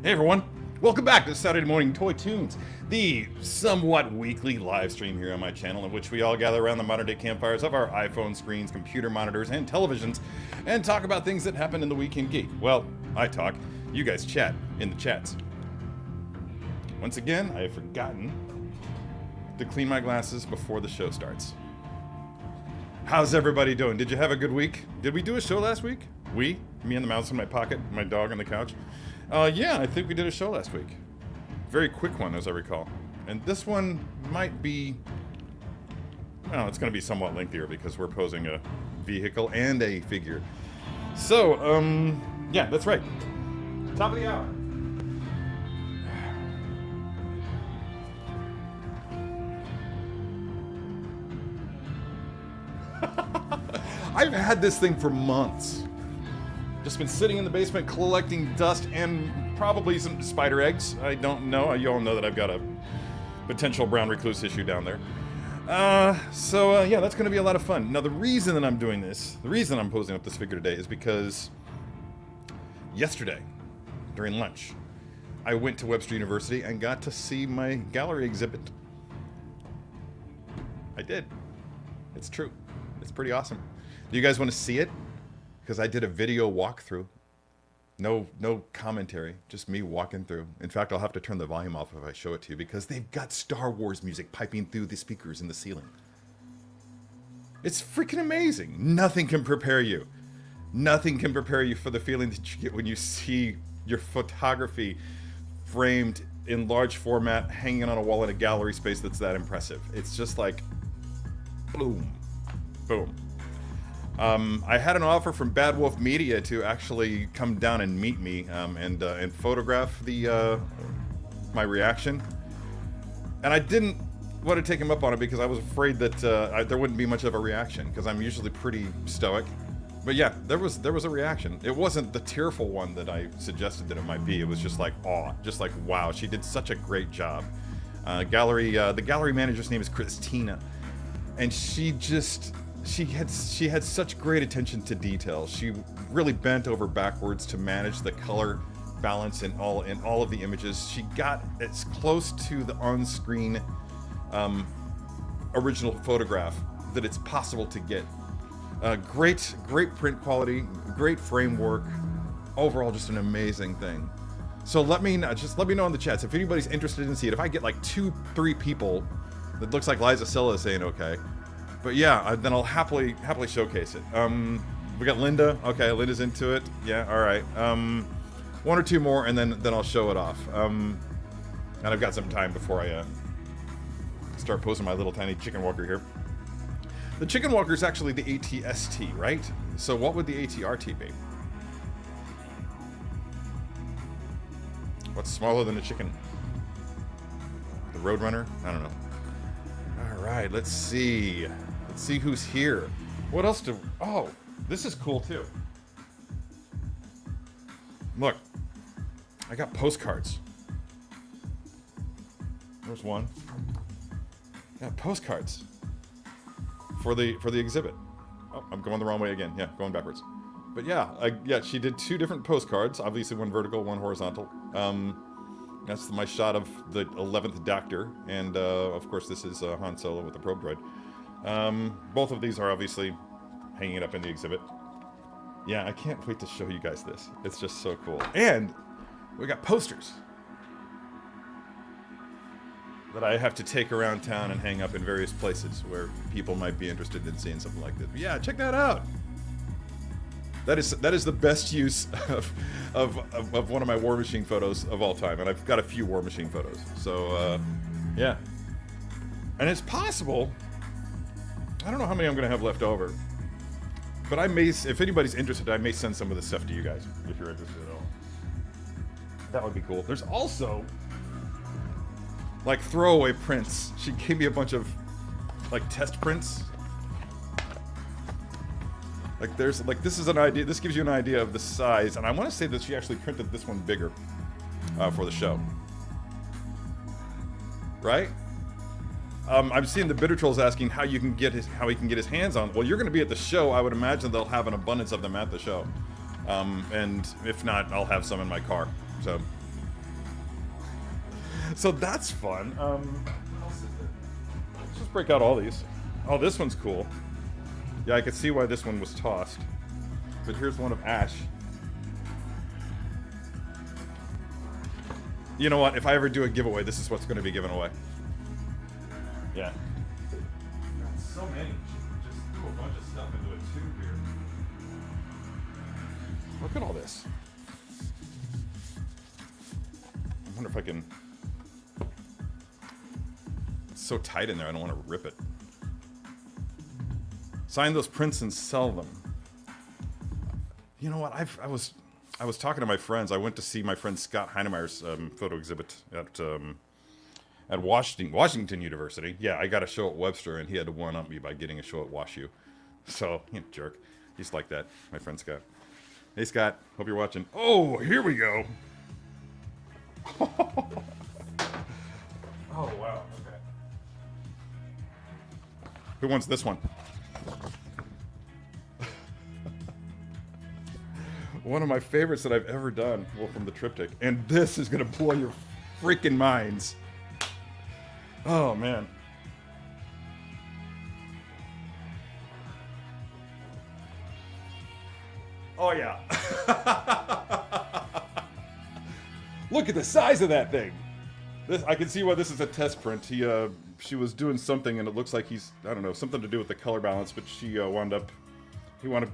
Hey everyone, welcome back to Saturday Morning Toy Tunes, the somewhat weekly live stream here on my channel in which we all gather around the modern day campfires of our iPhone screens, computer monitors, and televisions and talk about things that happen in the week in geek. Well, I talk, you guys chat in the chats. Once again, I have forgotten to clean my glasses before the show starts. How's everybody doing? Did you have a good week? Did we do a show last week? Me and the mouse in my pocket, my dog on the couch. Yeah, I think we did a show last week. Very quick one, as I recall. And this one might be... Well, it's going to be somewhat lengthier because we're posing a vehicle and a figure. So, yeah, that's right. Top of the hour. I've had this thing for months. Just been sitting in the basement collecting dust and probably some spider eggs. I don't know. You all know that I've got a potential brown recluse issue down there. Yeah, that's going to be a lot of fun. Now, the reason that I'm doing this, the reason I'm posing up this figure today is because yesterday, during lunch, I went to Webster University and got to see my gallery exhibit. I did. It's true. It's pretty awesome. Do you guys want to see it? Because I did a video walkthrough. No commentary, just me walking through. In fact, I'll have to turn the volume off if I show it to you because they've got Star Wars music piping through the speakers in the ceiling. It's freaking amazing. Nothing can prepare you. Nothing can prepare you for the feeling that you get when you see your photography framed in large format, hanging on a wall in a gallery space that's that impressive. It's just like, boom, boom. I had an offer from Bad Wolf Media to actually come down and meet me and photograph the my reaction, and I didn't want to take him up on it because I was afraid that there wouldn't be much of a reaction because I'm usually pretty stoic. But yeah, there was a reaction. It wasn't the tearful one that I suggested that it might be. It was just like awe, just like wow, she did such a great job. The gallery manager's name is Christina, and she had such great attention to detail. She really bent over backwards to manage the color balance in all of the images. She got as close to the on-screen original photograph that it's possible to get. Great print quality, great framework. Overall, just an amazing thing. So let me know in the chats if anybody's interested in seeing it. If I get like 2-3 people that looks like Liza Silla is saying okay. But yeah, then I'll happily showcase it. We got Linda. Okay, Linda's into it. Yeah, all right. 1 or 2 more, and then I'll show it off. And I've got some time before I start posing my little tiny chicken walker here. The chicken walker is actually the ATST, right? So what would the ATRT be? What's smaller than a chicken? The Roadrunner? I don't know. All right, let's see. Let's see who's here. What else do... Oh, this is cool too. Look, I got postcards. There's one. I got postcards for the exhibit. Oh, I'm going the wrong way again. Yeah, going backwards. But yeah, she did 2 different postcards. Obviously, one vertical, one horizontal. That's my shot of the 11th Doctor, and of course this is Han Solo with the probe droid. Both of these are obviously hanging up in the exhibit. Yeah, I can't wait to show you guys this. It's just so cool. And we got posters that I have to take around town and hang up in various places where people might be interested in seeing something like this. But yeah, check that out. That is the best use of one of my War Machine photos of all time, and I've got a few War Machine photos. So yeah, and it's possible. I don't know how many I'm gonna have left over, but I may, if anybody's interested, I may send some of this stuff to you guys if you're interested at all. That would be cool. There's also like throwaway prints. She gave me a bunch of like test prints. Like there's like this is an idea. This gives you an idea of the size, and I want to say that she actually printed this one bigger for the show. Right? I'm seeing the Bitter Trolls asking how he can get his hands on. Well, you're going to be at the show. I would imagine they'll have an abundance of them at the show, and if not, I'll have some in my car. So So that's fun. What else is there? Let's just break out all these. Oh, this one's cool. Yeah, I could see why this one was tossed. But here's one of Ash. You know what? If I ever do a giveaway, this is what's going to be given away. Yeah. Got so many. Just threw a bunch of stuff into a tube here. Look at all this. I wonder if I can... It's so tight in there, I don't want to rip it. Sign those prints and sell them. You know what? I was talking to my friends. I went to see my friend Scott Heinemeyer's photo exhibit at Washington University. Yeah, I got a show at Webster, and he had to one-up me by getting a show at WashU. So, jerk. He's like that, my friend Scott. Hey, Scott. Hope you're watching. Oh, here we go. Oh, wow. Okay. Who wants this one? One of my favorites that I've ever done, well, from the triptych. And this is going to blow your freaking minds. Oh, man. Oh, yeah. Look at the size of that thing. I can see why this is a test print. She was doing something, and it looks like he's, I don't know, something to do with the color balance, but he wound up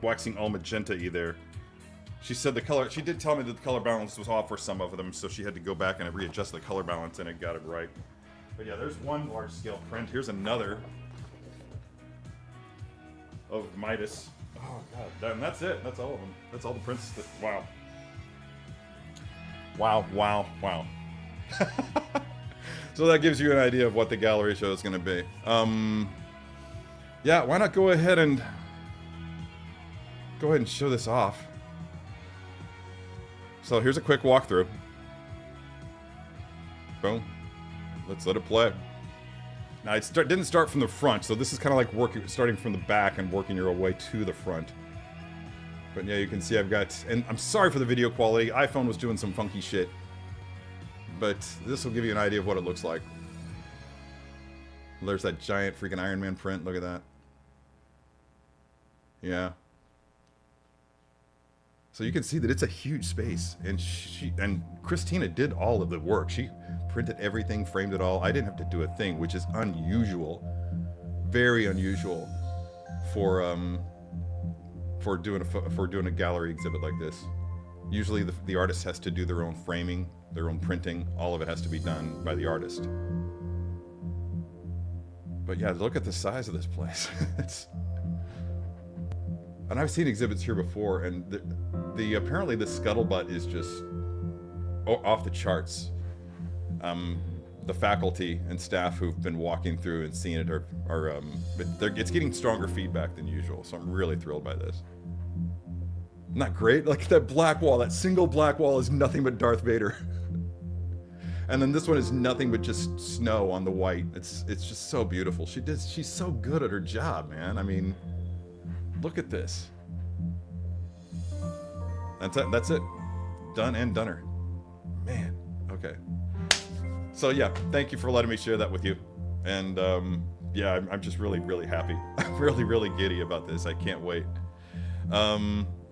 waxing all magenta-y there. She said she did tell me that the color balance was off for some of them, so she had to go back and readjust the color balance, and it got it right. But yeah, there's one large-scale print. Here's another of Midas. Oh, God. And that's it. That's all of them. That's all the prints. Wow. Wow, wow, wow. So that gives you an idea of what the gallery show is going to be. Yeah, why not go ahead and show this off. So here's a quick walkthrough. Boom. Let's let it play. Now it didn't start from the front, so this is kind of like starting from the back and working your way to the front. But yeah, you can see I've got, and I'm sorry for the video quality. iPhone was doing some funky shit. But this will give you an idea of what it looks like. There's that giant freaking Iron Man print. Look at that. Yeah. So you can see that it's a huge space, and Christina did all of the work. She printed everything, framed it all. I didn't have to do a thing, which is unusual, very unusual for doing a gallery exhibit like this. Usually the artist has to do their own framing, their own printing. All of it has to be done by the artist. But yeah, look at the size of this place. And I've seen exhibits here before, and apparently the scuttlebutt is just off the charts. The faculty and staff who've been walking through and seeing it it's getting stronger feedback than usual. So I'm really thrilled by this. Not great? Like that black wall, that single black wall is nothing but Darth Vader. And then this one is nothing but just snow on the white. It's just so beautiful. She's so good at her job, man. I mean, look at this. That's it. Done and doner. Man, okay. So yeah, thank you for letting me share that with you. And yeah, I'm just really, really happy. I'm really, really giddy about this. I can't wait.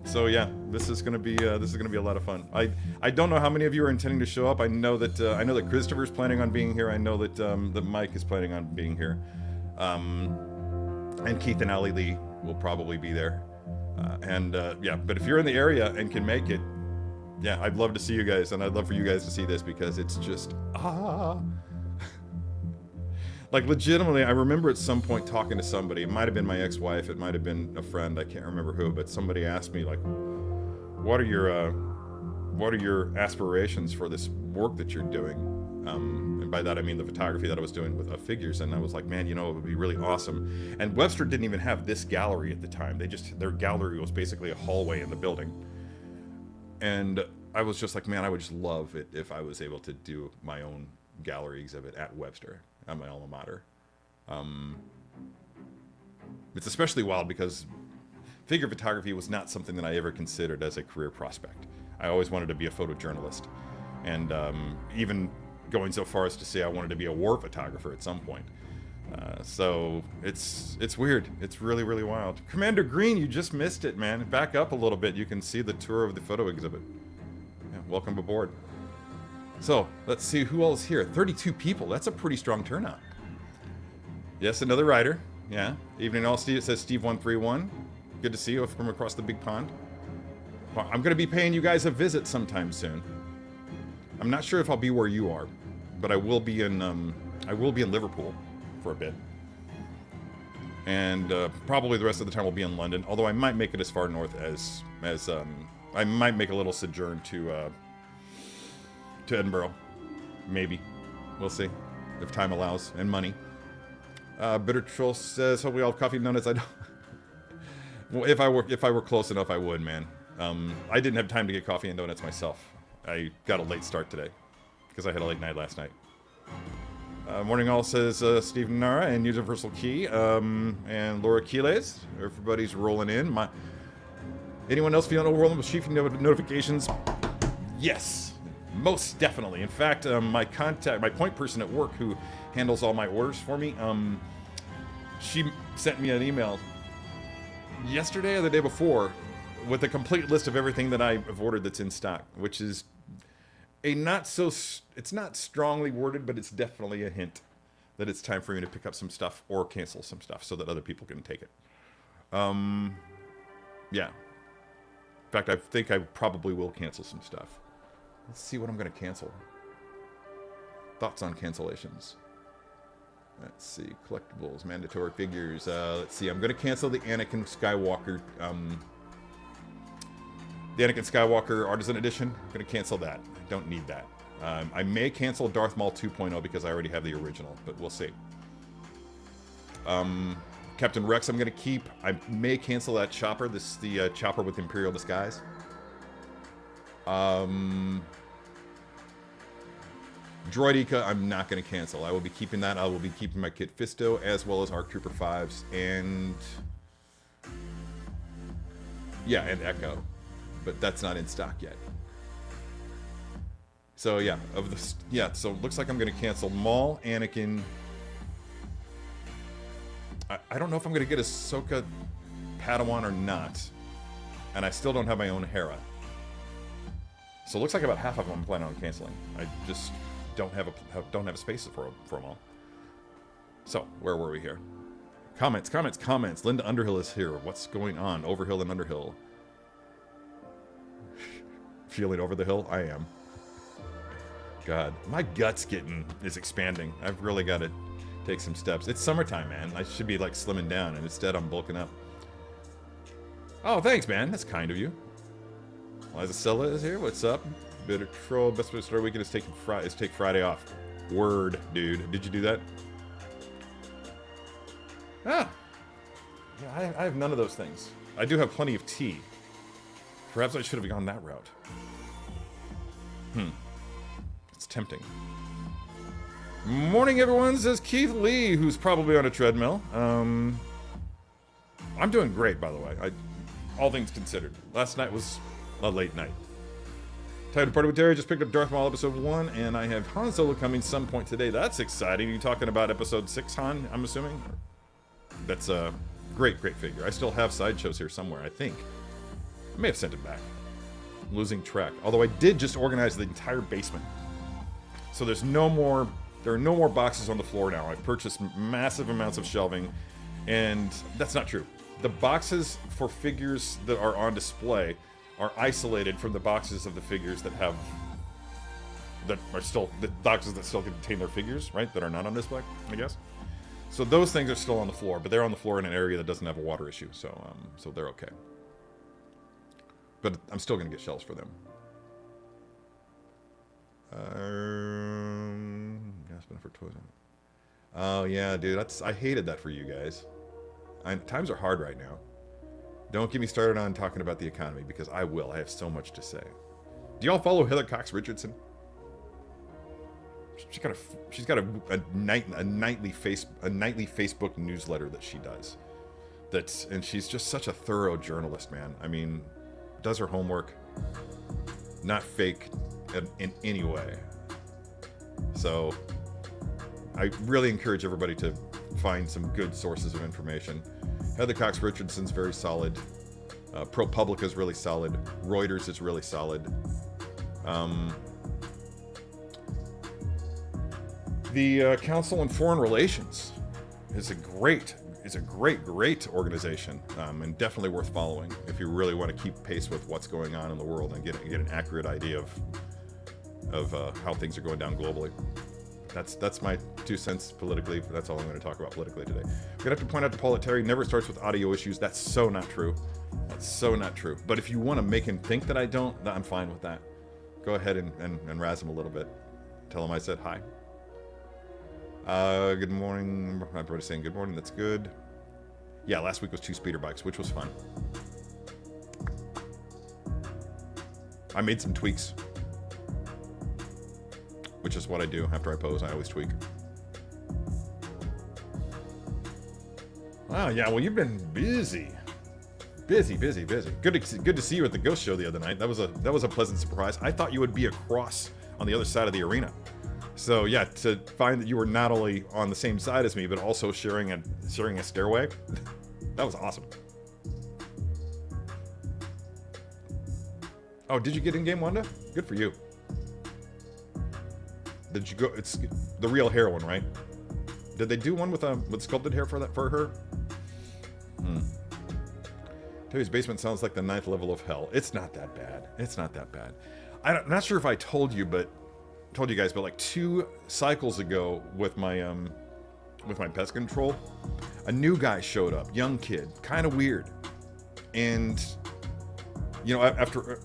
So yeah, this is gonna be a lot of fun. I don't know how many of you are intending to show up. I know that Christopher's planning on being here. I know that Mike is planning on being here, and Keith and Allie Lee will probably be there. Yeah, but if you're in the area and can make it, yeah, I'd love to see you guys, and I'd love for you guys to see this because it's just like legitimately. I remember at some point talking to somebody. It might have been my ex-wife. It might have been a friend. I can't remember who, but somebody asked me like, "What are your aspirations for this work that you're doing?" And by that I mean the photography that I was doing with figures. And I was like, man, it would be really awesome. And Webster didn't even have this gallery at the time. Their gallery was basically a hallway in the building. And I was just like, man, I would just love it if I was able to do my own gallery exhibit at Webster, at my alma mater. It's especially wild because figure photography was not something that I ever considered as a career prospect. I always wanted to be a photojournalist. And even going so far as to say I wanted to be a war photographer at some point. So it's weird. It's really, really wild. Commander Green, you just missed it, man. Back up a little bit. You can see the tour of the photo exhibit. Yeah, welcome aboard. So let's see who else is here. 32 people. That's a pretty strong turnout. Yes, another rider. Yeah. Evening all, Steve. It says Steve131. Good to see you from across the big pond. Well, I'm going to be paying you guys a visit sometime soon. I'm not sure if I'll be where you are, but I will be in Liverpool for a bit. And probably the rest of the time we'll be in London, although I might make it as far north as I might make a little sojourn to Edinburgh. Maybe. We'll see. If time allows, and money. Bitter Troll says, hope we all have coffee and donuts. I don't... Well, if I were close enough, I would, man. I didn't have time to get coffee and donuts myself. I got a late start today, because I had a late night last night. Morning all, says Steve Nara and Universal Key, and Laura Quiles. Everybody's rolling in. Anyone else feeling overwhelmed with sheafing notifications? Yes, most definitely. In fact, my point person at work who handles all my orders for me, she sent me an email yesterday or the day before with a complete list of everything that I've ordered that's in stock, which is it's not strongly worded, but it's definitely a hint that it's time for me to pick up some stuff or cancel some stuff so that other people can take it. Yeah. In fact, I think I probably will cancel some stuff. Let's see what I'm going to cancel. Thoughts on cancellations. Let's see. Collectibles, mandatory figures. Let's see. I'm going to cancel the Anakin Skywalker. The Anakin Skywalker Artisan Edition. I'm going to cancel that. I don't need that. I may cancel Darth Maul 2.0 because I already have the original, but we'll see. Captain Rex I'm going to keep. I may cancel that chopper. This is the chopper with Imperial disguise. Droideka I'm not going to cancel. I will be keeping that. I will be keeping my Kit Fisto as well as ARC Trooper 5s and... yeah, and Echo. But that's not in stock yet. So yeah, so it looks like I'm going to cancel Maul, Anakin... I don't know if I'm going to get Ahsoka Padawan or not. And I still don't have my own Hera. So it looks like about half of them I'm planning on canceling. I just don't have a space for them all. So, where were we here? Comments. Linda Underhill is here. What's going on? Overhill and Underhill. Feeling over the hill? I am. God, my gut's is expanding. I've really got to take some steps. It's summertime, man. I should be like slimming down, and instead I'm bulking up. Oh, thanks, man. That's kind of you. Liza Sella is here. What's up? Bitter Troll. Best way to start weekend is take Friday off. Word, dude. Did you do that? Ah. Yeah, I have none of those things. I do have plenty of tea. Perhaps I should have gone that route. It's tempting. Morning, everyone, says Keith Lee, who's probably on a treadmill. I'm doing great, by the way. All things considered. Last night was a late night. Time to party with Terry. Just picked up Darth Maul episode 1, and I have Han Solo coming some point today. That's exciting. You talking about episode 6, Han, I'm assuming? That's a great figure. I still have sideshows here somewhere, I think. I may have sent it back. I'm losing track. Although I did just organize the entire basement. So there are no more boxes on the floor now. I've purchased massive amounts of shelving, and that's not true. The boxes for figures that are on display are isolated from the boxes of the figures the boxes that still contain their figures, right? That are not on display, I guess. So those things are still on the floor, but they're on the floor in an area that doesn't have a water issue, so they're okay. But I'm still gonna get shelves for them. For toys. Oh yeah, dude, I hated that for you guys. Times are hard right now. Don't get me started on talking about the economy, because I will. I have so much to say. Do y'all follow Heather Cox Richardson? She's got a nightly Facebook newsletter that she does. And she's just such a thorough journalist, man. I mean, does her homework, not fake in any way. So I really encourage everybody to find some good sources of information. Heather Cox Richardson's very solid. ProPublica is really solid. Reuters is really solid. The Council on Foreign Relations is a great organization, and definitely worth following if you really want to keep pace with what's going on in the world and get an accurate idea of how things are going down globally. That's my 2 cents politically. That's all I'm going to talk about politically today. We're going to have to point out to Paul that Terry never starts with audio issues. That's so not true. That's so not true. But if you want to make him think that I don't, I'm fine with that. Go ahead and razz him a little bit. Tell him I said hi. Good morning. Everybody's saying good morning. That's good. Yeah, last week was 2 speeder bikes, which was fun. I made some tweaks, which is what I do after I pose. I always tweak. Wow, yeah, well, you've been busy. Busy. Good to see you at the Ghost Show the other night. That was a pleasant surprise. I thought you would be across on the other side of the arena. So yeah, to find that you were not only on the same side as me, but also sharing a stairway, that was awesome. Oh, did you get in game, Wanda? Good for you. Did you go? It's the real hair one, right? Did they do one with sculpted hair for her? Terry's basement sounds like the 9th level of hell. It's not that bad. It's not that bad. I'm not sure if I told you guys, but like 2 cycles ago with my pest control, a new guy showed up, young kid, kind of weird, and you know,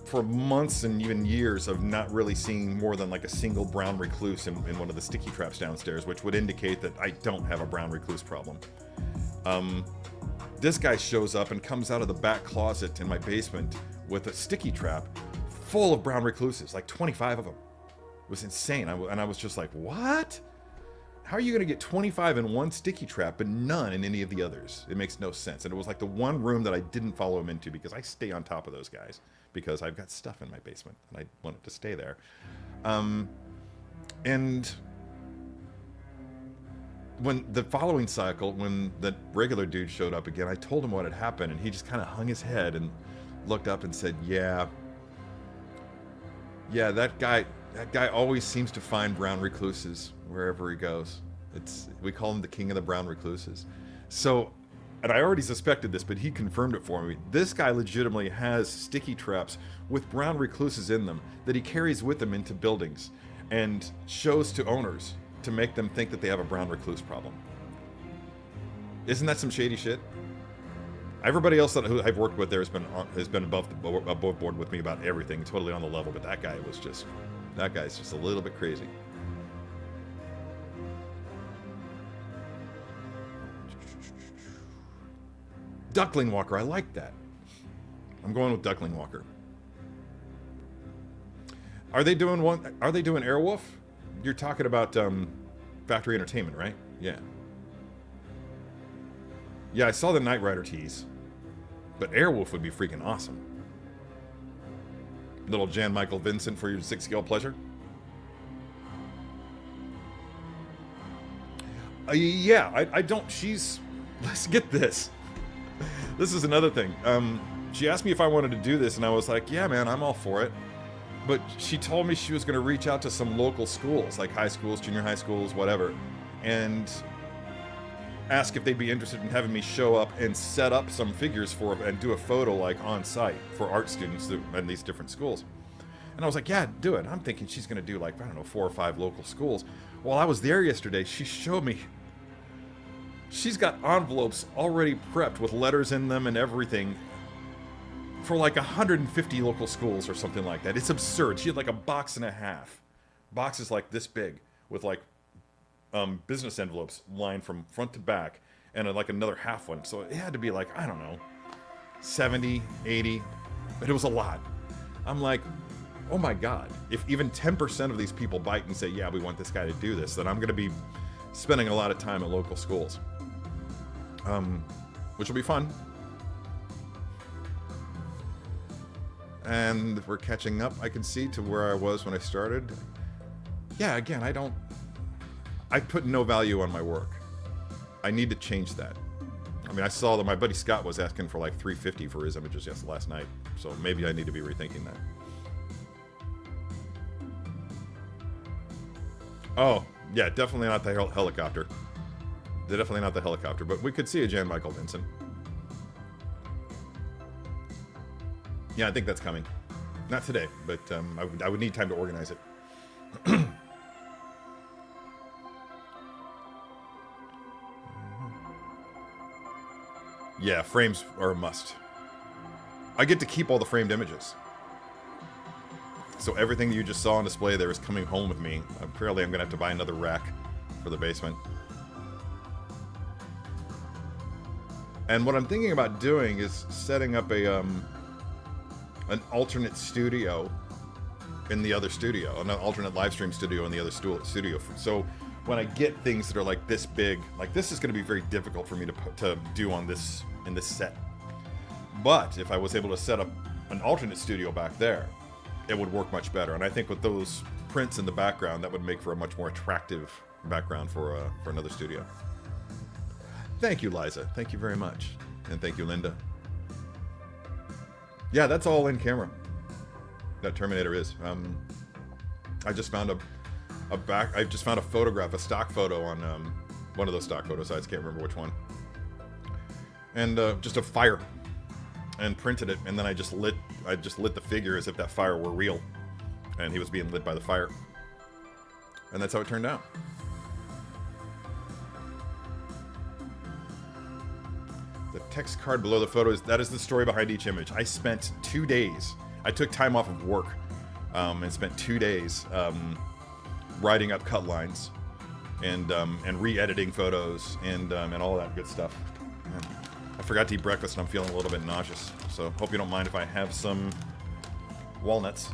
for months and even years of not really seeing more than like a single brown recluse in one of the sticky traps downstairs, which would indicate that I don't have a brown recluse problem. This guy shows up and comes out of the back closet in my basement with a sticky trap full of brown recluses, like 25 of them. It was insane. And I was just like, what? How are you going to get 25 in one sticky trap, but none in any of the others? It makes no sense. And it was like the one room that I didn't follow him into because I stay on top of those guys because I've got stuff in my basement and I wanted to stay there. And when the following cycle, when the regular dude showed up again, I told him what had happened, and he just kind of hung his head and looked up and said, yeah, that guy always seems to find brown recluses wherever he goes. We call him the king of the brown recluses. So, and I already suspected this, but he confirmed it for me. This guy legitimately has sticky traps with brown recluses in them that he carries with him into buildings and shows to owners to make them think that they have a brown recluse problem. Isn't that some shady shit? Everybody else who I've worked with there has been above board with me about everything, totally on the level. But that guy's just a little bit crazy. Duckling Walker, I like that. I'm going with Duckling Walker. Are they doing Airwolf? You're talking about Factory Entertainment, right? Yeah. Yeah, I saw the Knight Rider tease. But Airwolf would be freaking awesome. Little Jan Michael Vincent for your 6-scale pleasure. Yeah, I don't. Let's get this. This is another thing. She asked me if I wanted to do this, and I was like, yeah, man, I'm all for it. But she told me she was going to reach out to some local schools, like high schools, junior high schools, whatever, and ask if they'd be interested in having me show up and set up some figures for and do a photo like on site for art students in these different schools. And I was like, yeah, do it. I'm thinking she's going to do like, I don't know, 4 or 5 local schools. While I was there yesterday, she showed me she's got envelopes already prepped with letters in them and everything for like 150 local schools or something like that. It's absurd. She had like a box and a half. Boxes like this big with like business envelopes lined from front to back and like another half one. So it had to be like, I don't know, 70, 80, but it was a lot. I'm like, oh my God, if even 10% of these people bite and say, yeah, we want this guy to do this, then I'm going to be spending a lot of time at local schools, which will be fun. And we're catching up, I can see, to where I was when I started. Yeah, again, I don't I put no value on my work. I need to change that. I mean, I saw that my buddy Scott was asking for like $350 for his images last night, so maybe I need to be rethinking that. Oh, yeah, definitely not the helicopter. Definitely not the helicopter, but we could see a Jan Michael Vincent. Yeah, I think that's coming. Not today, but I would need time to organize it. Yeah, frames are a must. I get to keep all the framed images. So everything you just saw on display there is coming home with me. Apparently I'm going to have to buy another rack for the basement. And what I'm thinking about doing is setting up a an alternate studio in the other studio, an alternate live stream studio in the other studio. So when I get things that are like this big, like this is going to be very difficult for me to do on this in this set. But if I was able to set up an alternate studio back there, it would work much better. And I think with those prints in the background, that would make for a much more attractive background for another studio. Thank you, Liza. Thank you very much. And thank you, Linda. Yeah, that's all in camera. That Terminator is. I just found I just found a photograph, a stock photo on one of those stock photo sites. Can't remember which one. And just a fire, and printed it. And then I just lit the figure as if that fire were real, and he was being lit by the fire. And that's how it turned out. The text card below the photos, that is the story behind each image. I spent 2 days. I took time off of work and spent 2 days writing up cut lines and re-editing photos and all that good stuff. Yeah. I forgot to eat breakfast and I'm feeling a little bit nauseous. So hope you don't mind if I have some walnuts.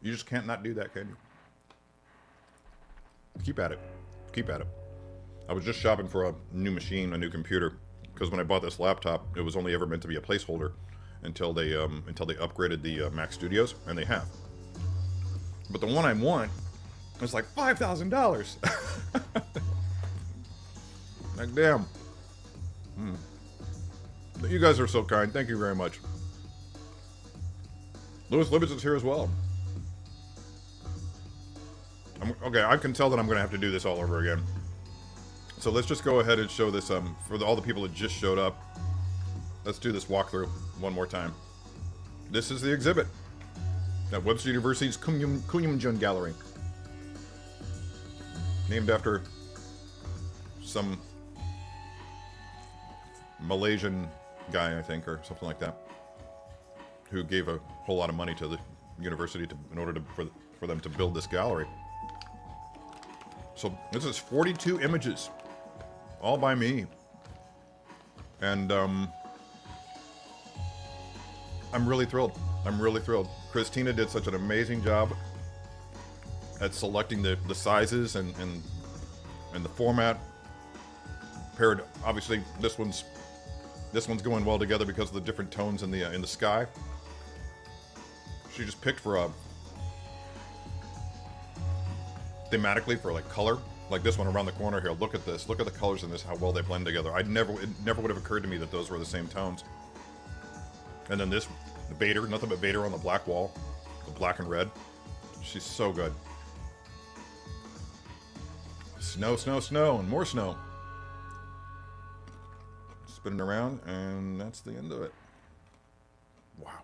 You just can't not do that, can you? Keep at it. Keep at it. I was just shopping for a new machine, a new computer, because when I bought this laptop, it was only ever meant to be a placeholder until they upgraded the Mac Studios, and they have. But the one I want was like $5,000. Like, damn. You guys are so kind. Thank you very much. Louis Libbets is here as well. Okay, I can tell that I'm going to have to do this all over again. So let's just go ahead and show this for all the people that just showed up. Let's do this walkthrough one more time. This is the exhibit at Webster University's Kunyumjun Gallery. Named after some Malaysian guy, I think, or something like that, who gave a whole lot of money to the university in order for them to build this gallery. So this is 42 images, all by me. And I'm really thrilled. I'm really thrilled. Christina did such an amazing job at selecting the sizes and the format. Paired, obviously, this one's going well together because of the different tones in the sky. She just picked for thematically for like color, like this one around the corner here. Look at this. Look at the colors in this, how well they blend together. It never would have occurred to me that those were the same tones. And then this, the Vader, nothing but Vader on the black wall, the black and red. She's so good. Snow, snow, snow, and more snow. Spinning around, and that's the end of it. Wow.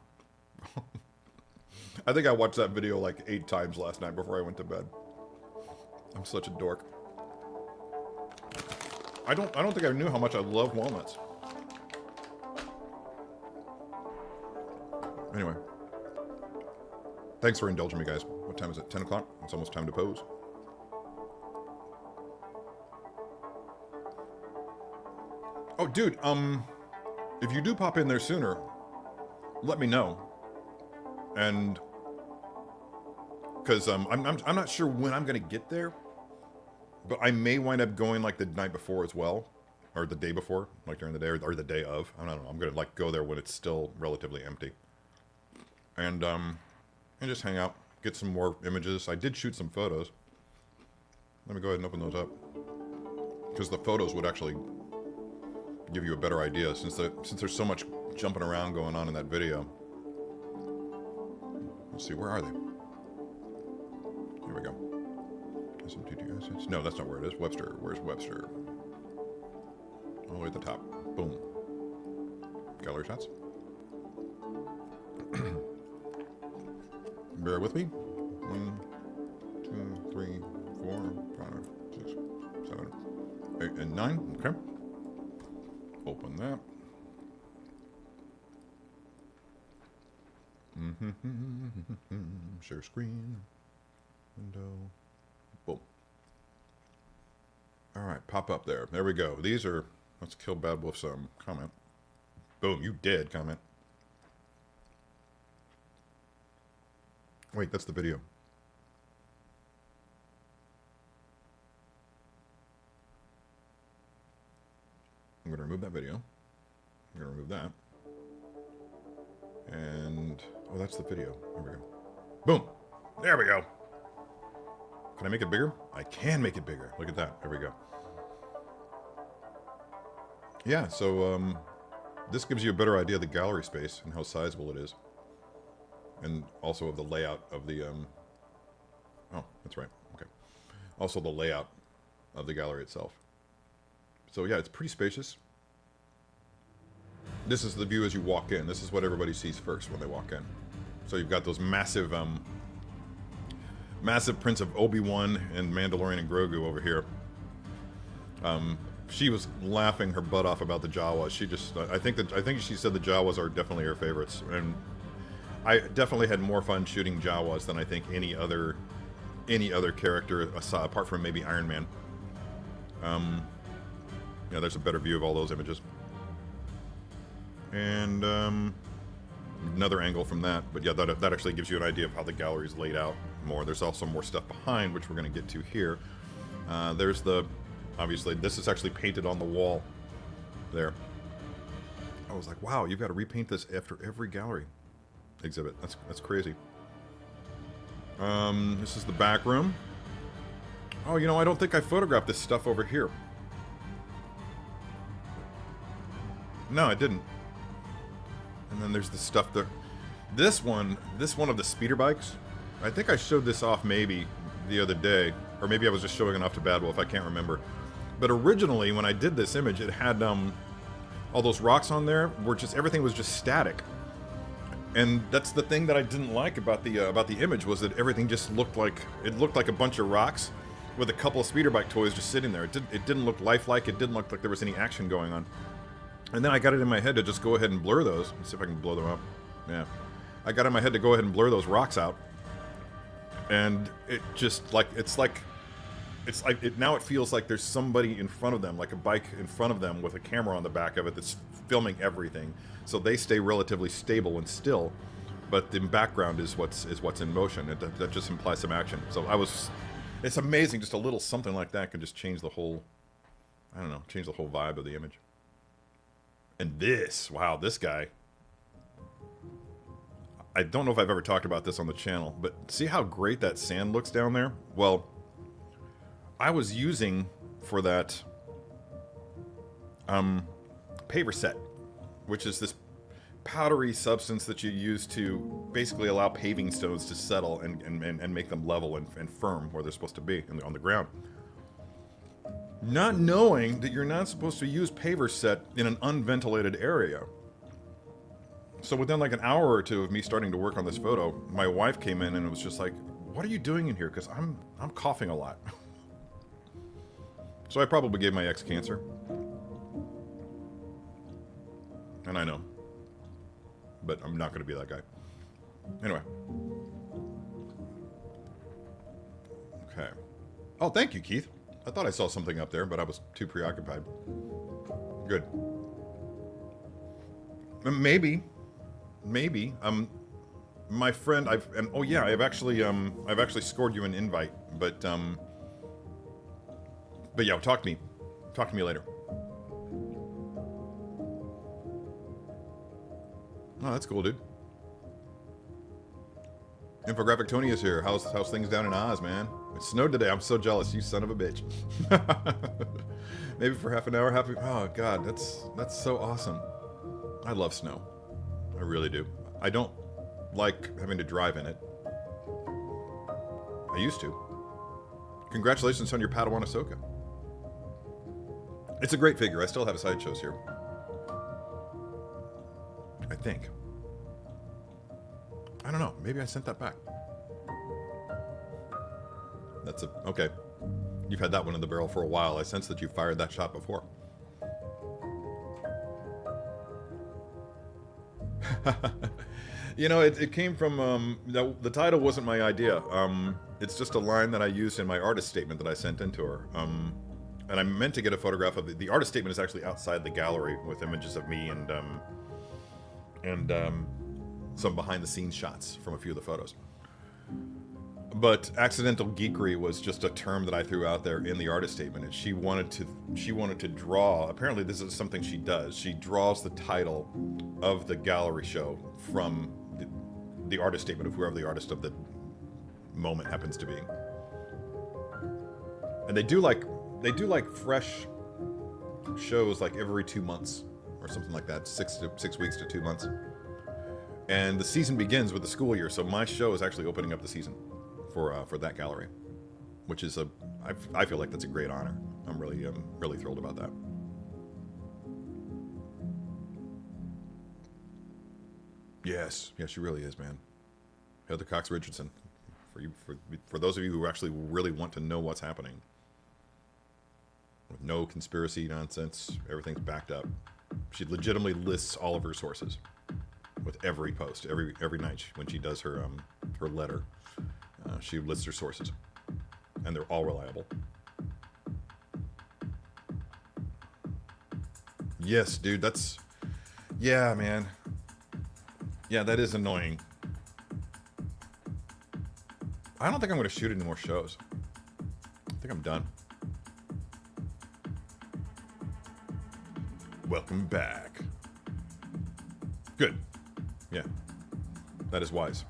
I think I watched that video like 8 times last night before I went to bed. I'm such a dork. I don't think I knew how much I love walnuts. Anyway. Thanks for indulging me, guys. What time is it? 10 o'clock? It's almost time to pose. Oh, dude, if you do pop in there sooner, let me know. And because I'm not sure when I'm gonna get there, but I may wind up going like the night before as well, or the day before, like during the day, or the day of. I don't know. I'm gonna like go there when it's still relatively empty, and just hang out, get some more images. I did shoot some photos. Let me go ahead and open those up, because the photos would actually give you a better idea, since there's so much jumping around going on in that video. Let's see, where are they? Here we go. SMTT assets. No, that's not where it is. Webster. Where's Webster? All the way at the top. Boom. Gallery shots. Bear with me. 1, 2, 3, 4, 5, 6, 7, 8, and 9. Okay. Open that. Share screen. Window. Boom. Alright, pop up there. There we go. These are... Let's kill Bad Wolf's comment. Boom, you did comment. Wait, that's the video. I'm going to remove that video. I'm going to remove that. And... Oh, that's the video. There we go. Boom! There we go! Can I make it bigger? I can make it bigger. Look at that. There we go. Yeah, so this gives you a better idea of the gallery space and how sizable it is. And also of the layout of the... Oh, that's right. Okay. Also the layout of the gallery itself. So yeah, it's pretty spacious. This is the view as you walk in. This is what everybody sees first when they walk in. So you've got those massive... massive prints of Obi-Wan and Mandalorian and Grogu over here. She was laughing her butt off about the Jawas. She just, I think she said the Jawas are definitely her favorites, and I definitely had more fun shooting Jawas than I think any other character apart from maybe Iron Man. Yeah, there's a better view of all those images, and another angle from that. But yeah, that actually gives you an idea of how the gallery is laid out more. There's also more stuff behind, which we're going to get to here. There's the... Obviously, this is actually painted on the wall there. I was like, wow, you've got to repaint this after every gallery exhibit. That's crazy. This is the back room. Oh, you know, I don't think I photographed this stuff over here. No, I didn't. And then there's the stuff there. This one of the speeder bikes, I think I showed this off maybe the other day, or maybe I was just showing it off to Bad Wolf, I can't remember. But originally, when I did this image, it had all those rocks on there, where just everything was just static. And that's the thing that I didn't like about the image, was that everything just looked like a bunch of rocks with a couple of speeder bike toys just sitting there. It didn't look lifelike. It didn't look like there was any action going on. And then I got it in my head to just go ahead and blur those. Let's see if I can blow them up. Yeah, I got in my head to go ahead and blur those rocks out. And it just now it feels like there's somebody in front of them, like a bike in front of them with a camera on the back of it that's filming everything. So they stay relatively stable and still, but the background is what's in motion. That just implies some action. So it's amazing, just a little something like that can just change the whole, I don't know, change the whole vibe of the image. And this, wow, this guy. I don't know if I've ever talked about this on the channel, but see how great that sand looks down there? Well, I was using for that paver set, which is this powdery substance that you use to basically allow paving stones to settle and make them level and firm where they're supposed to be on the ground. Not knowing that you're not supposed to use paver set in an unventilated area. So within like an hour or two of me starting to work on this photo, my wife came in and it was just like, "What are you doing in here?" Because I'm coughing a lot. So I probably gave my ex cancer. And I know. But I'm not going to be that guy. Anyway. Okay. Oh, thank you, Keith. I thought I saw something up there, but I was too preoccupied. Good. Maybe. My friend, I've actually scored you an invite, but yeah, talk to me later. Oh, that's cool, dude. Infographic Tony is here. How's things down in Oz, man? It snowed today. I'm so jealous, you son of a bitch. Maybe for half an hour, oh god, that's so awesome. I love snow. I really do. I don't like having to drive in it. I used to. Congratulations on your Padawan Ahsoka. It's a great figure. I still have sideshows here. I think. I don't know. Maybe I sent that back. That's a... Okay. You've had that one in the barrel for a while. I sense that you fired that shot before. You know, it came from... the title wasn't my idea. It's just a line that I used in my artist statement that I sent into her. And I meant to get a photograph of the artist statement is actually outside the gallery with images of me and some behind-the-scenes shots from a few of the photos. But accidental geekery was just a term that I threw out there in the artist statement, and she wanted to draw. Apparently, this is something she does. She draws the title of the gallery show from the artist statement of whoever the artist of the moment happens to be. And they do like fresh shows like every 2 months or something like that, 6 weeks to 2 months. And the season begins with the school year, so my show is actually opening up the season for that gallery, which is I feel like that's a great honor. I'm really thrilled about that. Yes, she really is, man. Heather Cox Richardson, for those of you who actually really want to know what's happening, with no conspiracy nonsense, everything's backed up. She legitimately lists all of her sources with every post, every night when she does her letter. She lists her sources, and they're all reliable. Yes, dude, yeah, man. Yeah, that is annoying. I don't think I'm going to shoot any more shows. I think I'm done. Welcome back. Good. Yeah, that is wise.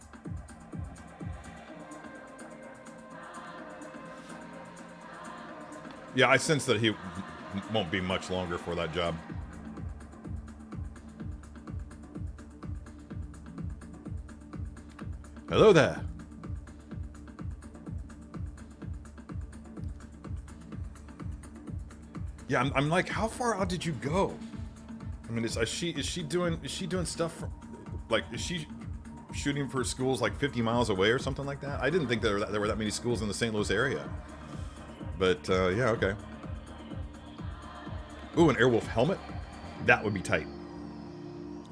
Yeah, I sense that he won't be much longer for that job. Hello there. Yeah, I'm like, how far out did you go? I mean, is she doing stuff from, like, is she shooting for schools like 50 miles away or something like that? I didn't think there were that many schools in the St. Louis area. But, yeah, okay. Ooh, an Airwolf helmet? That would be tight.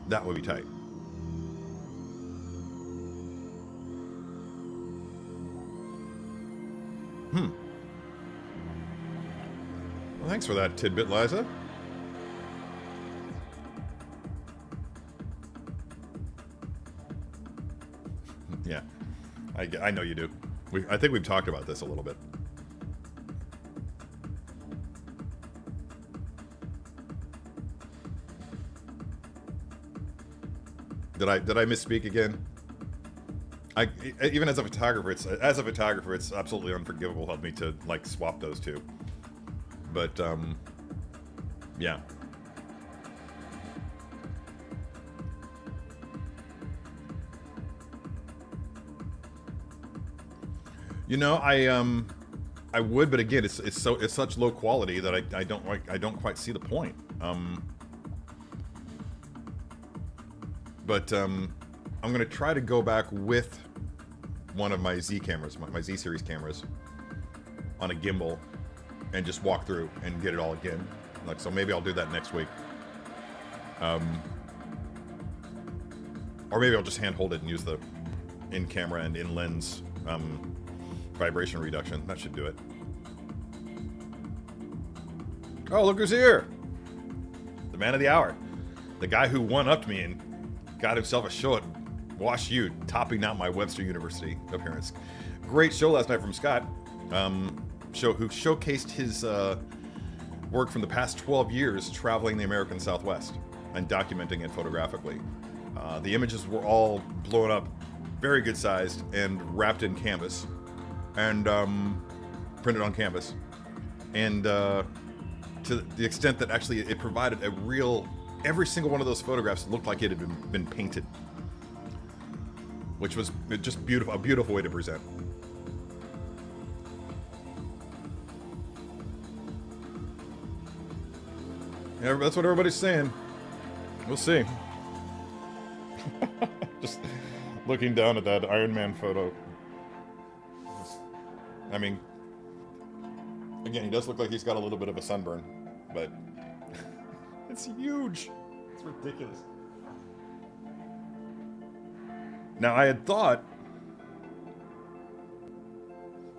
That would be tight. Well, thanks for that tidbit, Liza. Yeah, I know you do. I think we've talked about this a little bit. Did I misspeak again? Even as a photographer, it's absolutely unforgivable of me to like swap those two. But yeah. You know, I would, but again, it's such low quality that I don't quite see the point. But I'm gonna try to go back with one of my Z cameras, my Z series cameras, on a gimbal, and just walk through and get it all again. Like, so maybe I'll do that next week. Or maybe I'll just hand hold it and use the in-camera and in-lens vibration reduction. That should do it. Oh, look who's here! The man of the hour. The guy who one-upped me and got himself a show at Wash U, topping out my Webster University appearance. Great show last night from Scott, who showcased his work from the past 12 years traveling the American Southwest and documenting it photographically. The images were all blown up, very good sized, and wrapped in canvas, and printed on canvas. And to the extent that actually it provided a real, every single one of those photographs looked like it had been painted, which was just beautiful, a beautiful way to present. Yeah, that's what everybody's saying. We'll see. Just looking down at that Iron Man photo. I mean, again, he does look like he's got a little bit of a sunburn, but it's huge. It's ridiculous. Now, I had thought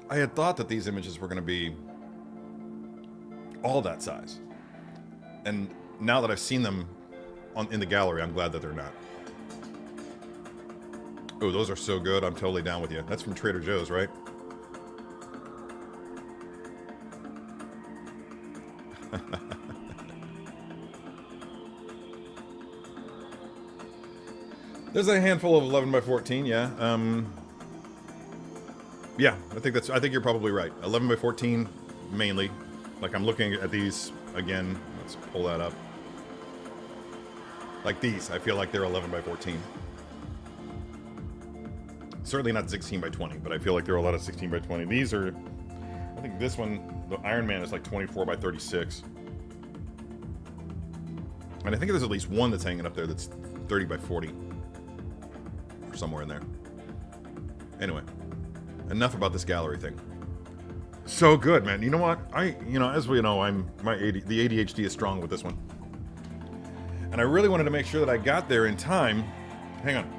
that these images were going to be all that size. And now that I've seen them in the gallery, I'm glad that they're not. Oh, those are so good. I'm totally down with you. That's from Trader Joe's, right? There's a handful of 11 by 14, yeah. Yeah, I think you're probably right. 11 by 14 mainly. Like, I'm looking at these again. Let's pull that up. Like these, I feel like they're 11 by 14. Certainly not 16 by 20, but I feel like there are a lot of 16 by 20. These are, I think this one, the Iron Man, is like 24 by 36. And I think there's at least one that's hanging up there that's 30 by 40. Or somewhere in there. Anyway, enough about this gallery thing. So good, man. You know what? As we know, the ADHD is strong with this one. And I really wanted to make sure that I got there in time. Hang on.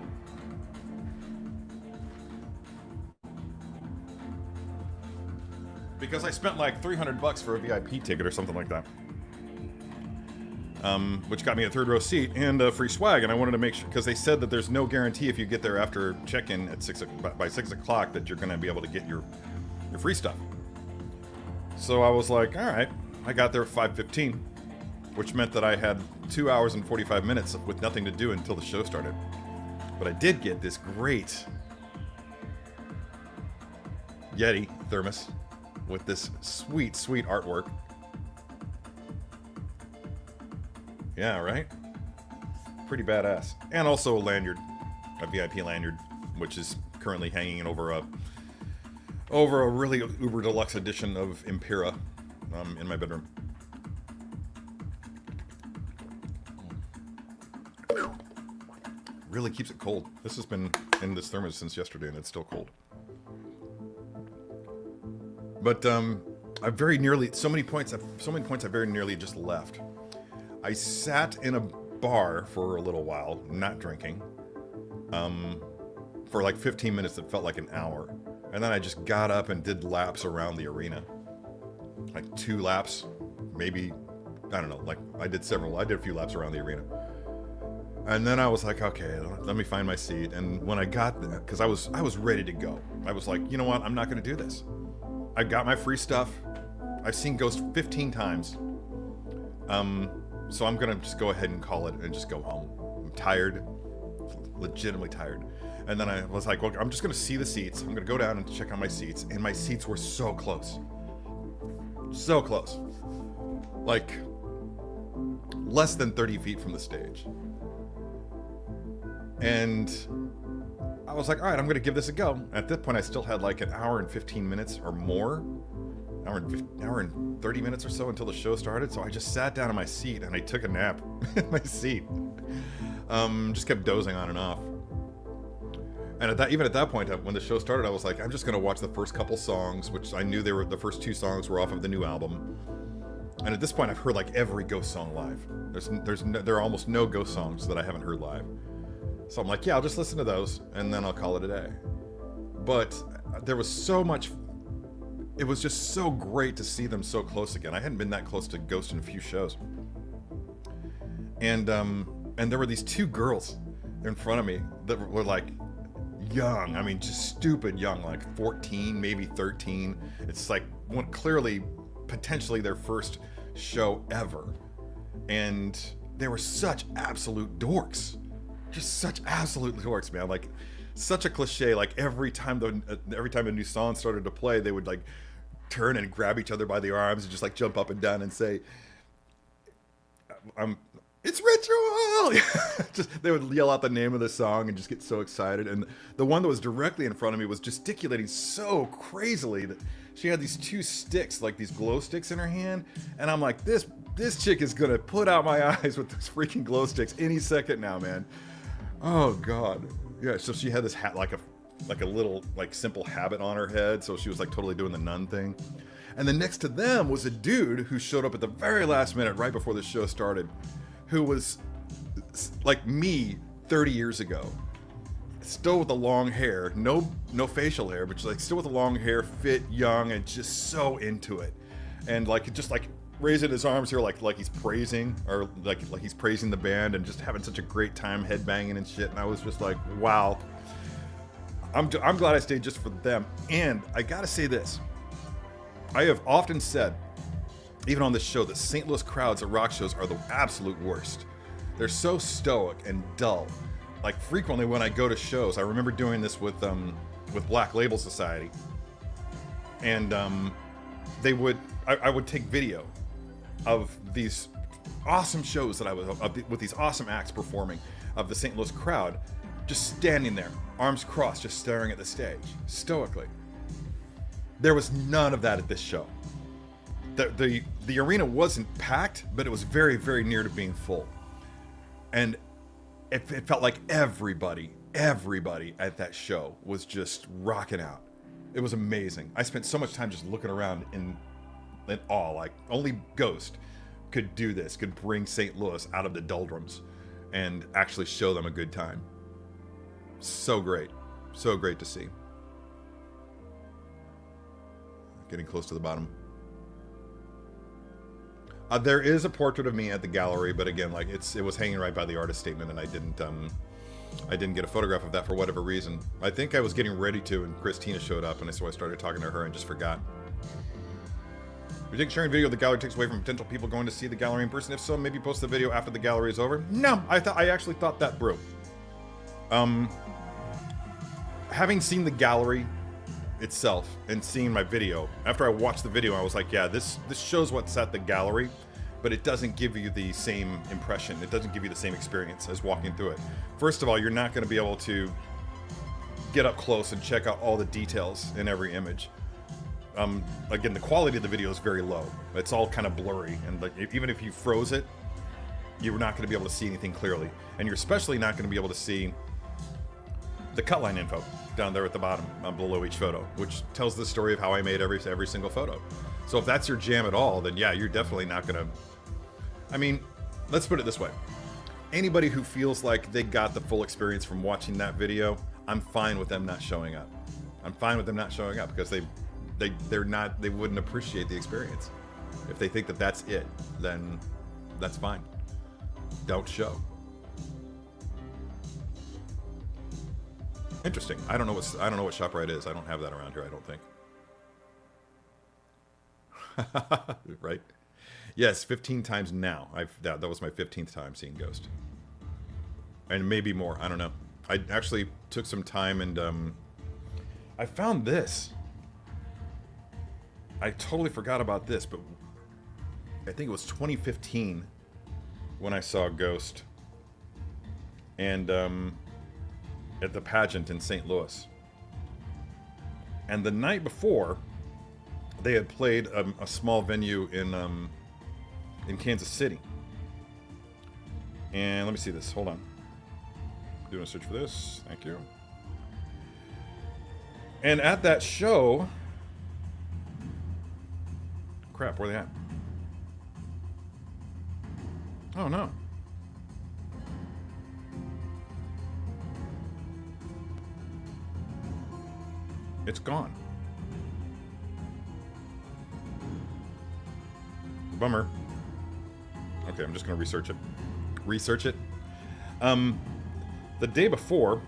Because I spent like $300 for a VIP ticket or something like that. Which got me a third row seat and free swag, and I wanted to make sure, because they said that there's no guarantee if you get there after check-in at by 6 o'clock that you're going to be able to get your free stuff. So I was like, all right. I got there at 5:15, which meant that I had 2 hours and 45 minutes with nothing to do until the show started. But I did get this great Yeti thermos with this sweet, sweet artwork. Yeah, right? Pretty badass. And also a lanyard, a VIP lanyard, which is currently hanging over a really uber deluxe edition of Impera in my bedroom. Really keeps it cold. This has been in this thermos since yesterday, and it's still cold. But I very nearly, so many points I very nearly just left. I sat in a bar for a little while, not drinking, for like 15 minutes that felt like an hour. And then I just got up and did laps around the arena. Like 2 laps, maybe, I don't know, like I did a few laps around the arena. And then I was like, okay, let me find my seat. And when I got there, because I was ready to go. I was like, you know what, I'm not gonna do this. I got my free stuff. I've seen Ghost 15 times. So I'm gonna just go ahead and call it and just go home. I'm tired, legitimately tired. And then I was like, well, I'm just gonna see the seats. I'm gonna go down and check on my seats. And my seats were so close. So close. Like, less than 30 feet from the stage. And I was like, all right, I'm gonna give this a go. At this point, I still had like an hour and 15 minutes or more. Hour and 30 minutes or so until the show started. So I just sat down in my seat and I took a nap in my seat. Just kept dozing on and off. And even at that point, when the show started, I was like, I'm just gonna watch the first couple songs, which I knew the first 2 songs were off of the new album. And at this point, I've heard like every Ghost song live. There are almost no Ghost songs that I haven't heard live. So I'm like, yeah, I'll just listen to those and then I'll call it a day. But there was so much. It was just so great to see them so close again. I hadn't been that close to Ghost in a few shows. And there were these 2 girls in front of me that were like young. I mean, just stupid young, like 14, maybe 13. It's like clearly, potentially their first show ever. And they were such absolute dorks. just such absolute dorks, man. Like, such a cliche. Like every time a new song started to play, they would like turn and grab each other by the arms and just like jump up and down and say, it's ritual. Just they would yell out the name of the song and just get so excited. And the one that was directly in front of me was gesticulating so crazily that she had these two sticks, like these glow sticks in her hand, and I'm like, this chick is gonna put out my eyes with those freaking glow sticks any second now, man. Oh god. Yeah, so she had this hat, like a little like simple habit on her head, so she was like totally doing the nun thing. And then next to them was a dude who showed up at the very last minute, right before the show started, who was like me 30 years ago. Still with the long hair, no facial hair, but just like still with the long hair, fit, young, and just so into it. And like just like raising his arms here like he's praising, or like he's praising the band, and just having such a great time headbanging and shit. And I was just like, wow. I'm glad I stayed just for them. And I gotta say this. I have often said, even on this show, that St. Louis crowds at rock shows are the absolute worst. They're so stoic and dull. Like frequently when I go to shows, I remember doing this with Black Label Society, and I would take video of these awesome shows that I was with these awesome acts performing, of the St. Louis crowd just standing there, arms crossed, just staring at the stage stoically. There was none of that at this show. The arena wasn't packed, but it was very, very near to being full. And it felt like everybody at that show was just rocking out. It was amazing. I spent so much time just looking around in awe. Like only Ghost could do this, could bring St. Louis out of the doldrums and actually show them a good time. So great to see. Getting close to the bottom. There is a portrait of me at the gallery, but again, like it was hanging right by the artist statement, and I didn't get a photograph of that for whatever reason. I think I was getting ready to, and Christina showed up, and so I started talking to her and just forgot. Do you think sharing video of the gallery takes away from potential people going to see the gallery in person? If so, maybe post the video after the gallery is over. No, I actually thought that through. Having seen the gallery itself and seeing my video, after I watched the video, I was like, yeah, this shows what's at the gallery, but it doesn't give you the same impression. It doesn't give you the same experience as walking through it. First of all, you're not going to be able to get up close and check out all the details in every image. Again, the quality of the video is very low. It's all kind of blurry, and like even if you froze it, you're not going to be able to see anything clearly, and you're especially not going to be able to see the cut line info down there at the bottom below each photo, which tells the story of how I made every single photo. So if that's your jam at all, then yeah, you're definitely not gonna. I mean, let's put it this way: anybody who feels like they got the full experience from watching that video, I'm fine with them not showing up. I'm fine with them not showing up because they wouldn't appreciate the experience. If they think that that's it, then that's fine. Don't show. Interesting. I don't know what ShopRite is. I don't have that around here, I don't think. Right? Yes, 15 times now. That was my 15th time seeing Ghost. And maybe more. I don't know. I actually took some time and I found this. I totally forgot about this, but I think it was 2015 when I saw Ghost. And at the pageant in St. Louis. And the night before, they had played a small venue in Kansas City. And let me see this. Hold on. Doing a search for this. Thank you. And at that show... Crap, where are they at? Oh, no. It's gone. Bummer. Okay, I'm just gonna research it. The day before,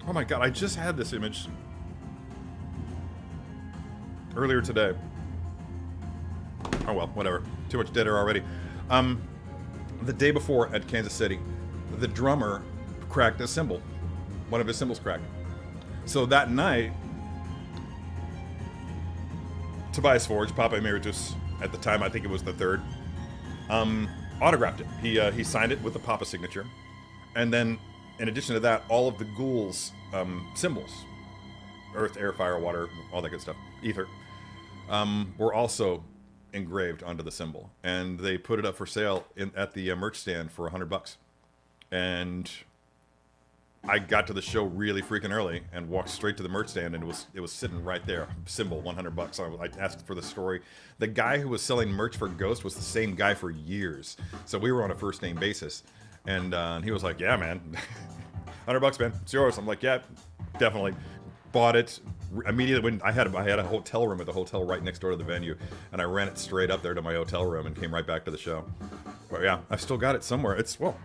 oh my god, I just had this image earlier today. Oh well, whatever. Too much dead air already. The day before at Kansas City, the drummer cracked a cymbal. One of his cymbals cracked. So that night, Tobias Forge, Papa Emeritus, at the time I think it was the third, autographed it. He signed it with the Papa signature, and then in addition to that, all of the Ghouls symbols, earth, air, fire, water, all that good stuff, ether, were also engraved onto the symbol, and they put it up for sale at the merch stand for $100. And I got to the show really freaking early and walked straight to the merch stand, and it was sitting right there, symbol, $100. So I asked for the story. The guy who was selling merch for Ghost was the same guy for years, so we were on a first name basis. And he was like, "Yeah, man, $100, man, it's yours." I'm like, "Yeah, definitely." Bought it immediately when I had a hotel room at the hotel right next door to the venue, and I ran it straight up there to my hotel room and came right back to the show. But yeah, I've still got it somewhere. It's right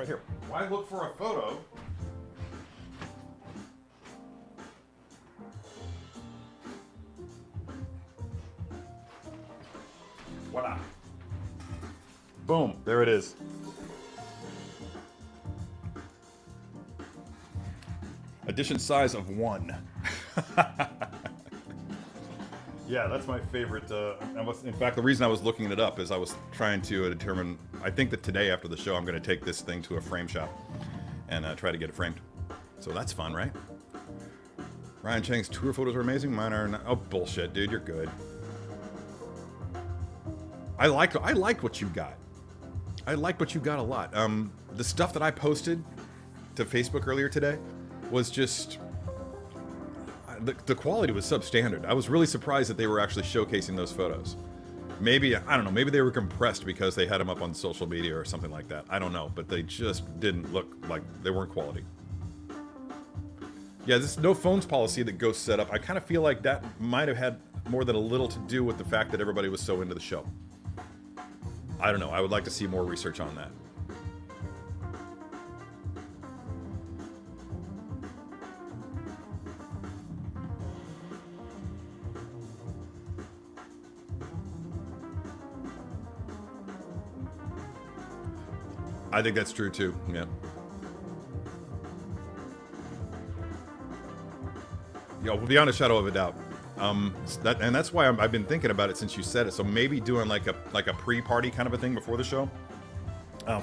here. Why look for a photo? Voila. Boom, there it is. Edition size of 1. Yeah, that's my favorite. In fact, the reason I was looking it up is I was trying to determine. I think that today after the show, I'm going to take this thing to a frame shop and try to get it framed. So that's fun, right? Ryan Chang's tour photos are amazing. Mine are not. Oh, bullshit, dude. You're good. I liked what you got. I liked what you got a lot. The stuff that I posted to Facebook earlier today was just the quality was substandard. I was really surprised that they were actually showcasing those photos. Maybe, I don't know, maybe they were compressed because they had them up on social media or something like that. I don't know, but they just didn't look like they weren't quality. Yeah, this no phones policy that Ghost set up, I kind of feel like that might have had more than a little to do with the fact that everybody was so into the show. I don't know, I would like to see more research on that. I think that's true too, yeah. Yeah, well, beyond a shadow of a doubt. That's why I've been thinking about it since you said it. So maybe doing like a pre-party kind of a thing before the show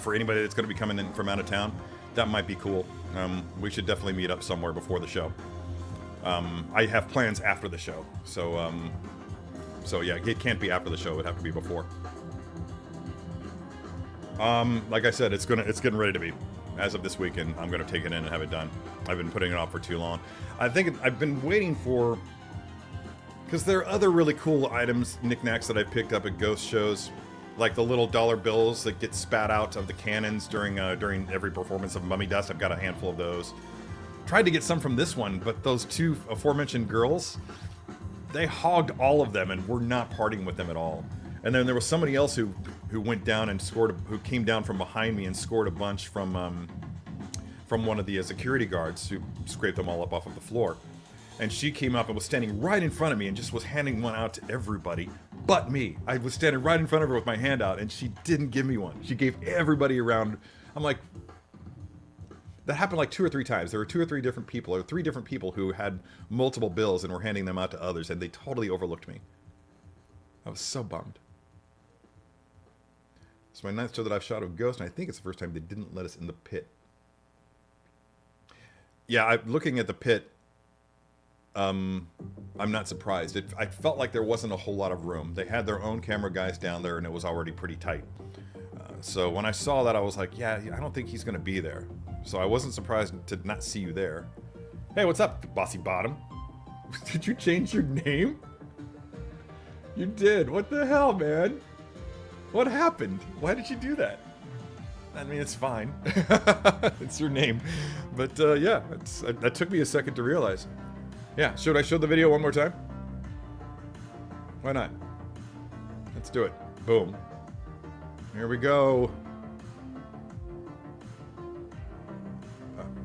for anybody that's going to be coming in from out of town. That might be cool. We should definitely meet up somewhere before the show. I have plans after the show, so yeah, it can't be after the show. It would have to be before. Like I said, it's getting ready to be. As of this weekend, I'm going to take it in and have it done. I've been putting it off for too long. I think I've been waiting for, because there are other really cool items, knickknacks that I've picked up at Ghost shows, like the little dollar bills that get spat out of the cannons during every performance of Mummy Dust. I've got a handful of those. Tried to get some from this one, but those two aforementioned girls, they hogged all of them and were not parting with them at all. And then there was somebody else who went down and scored, who came down from behind me and scored a bunch from one of the security guards who scraped them all up off of the floor. And she came up and was standing right in front of me and just was handing one out to everybody but me. I was standing right in front of her with my hand out, and she didn't give me one. She gave everybody around. I'm like, that happened like 2 or 3 times. There were 2 or 3 different people, or 3 different people who had multiple bills and were handing them out to others, and they totally overlooked me. I was so bummed. It's my 9th show that I've shot of Ghost, and I think it's the first time they didn't let us in the pit. Yeah, looking at the pit, I'm not surprised. I felt like there wasn't a whole lot of room. They had their own camera guys down there, and it was already pretty tight. So when I saw that, I was like, yeah, I don't think he's going to be there. So I wasn't surprised to not see you there. Hey, what's up, Bossy Bottom? Did you change your name? You did. What the hell, man? What happened? Why did you do that? I mean, it's fine. It's your name. But yeah, that took me a second to realize. Yeah, should I show the video one more time? Why not? Let's do it. Boom. Here we go.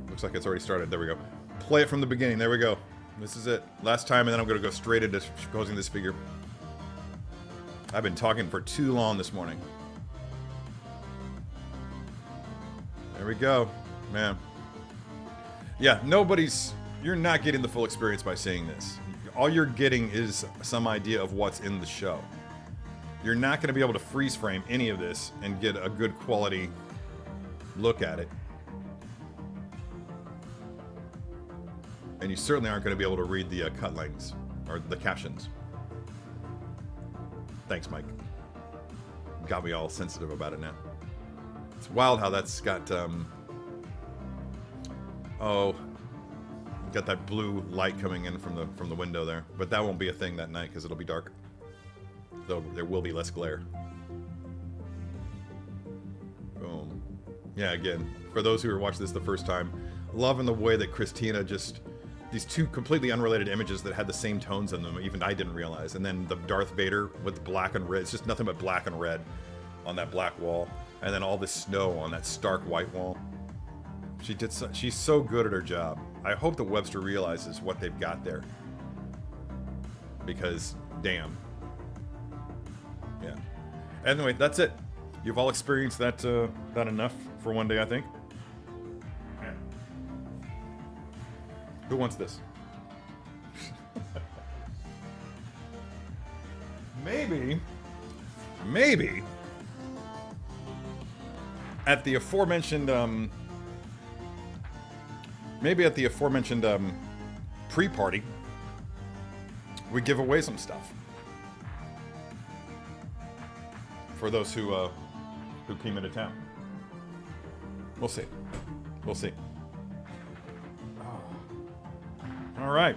Looks like it's already started. There we go. Play it from the beginning. There we go. This is it. Last time, and then I'm going to go straight into posing this figure. I've been talking for too long this morning. There we go. Man. Yeah, you're not getting the full experience by seeing this. All you're getting is some idea of what's in the show. You're not going to be able to freeze frame any of this and get a good quality look at it. And you certainly aren't going to be able to read the cut lines or the captions. Thanks, Mike. Got me all sensitive about it now. It's wild how that's got, got that blue light coming in from the window there. But that won't be a thing that night because it'll be dark. Though there will be less glare. Boom. Yeah, again, for those who are watching this the first time, loving the way that Christina just... These two completely unrelated images that had the same tones in them, even I didn't realize. And then the Darth Vader with black and red. It's just nothing but black and red on that black wall. And then all this snow on that stark white wall. She's so good at her job. I hope that Webster realizes what they've got there. Because, damn. Yeah. Anyway, that's it. You've all experienced that enough for one day, I think. Who wants this? Maybe at the aforementioned pre-party, we give away some stuff for those who came into town. We'll see. We'll see. All right.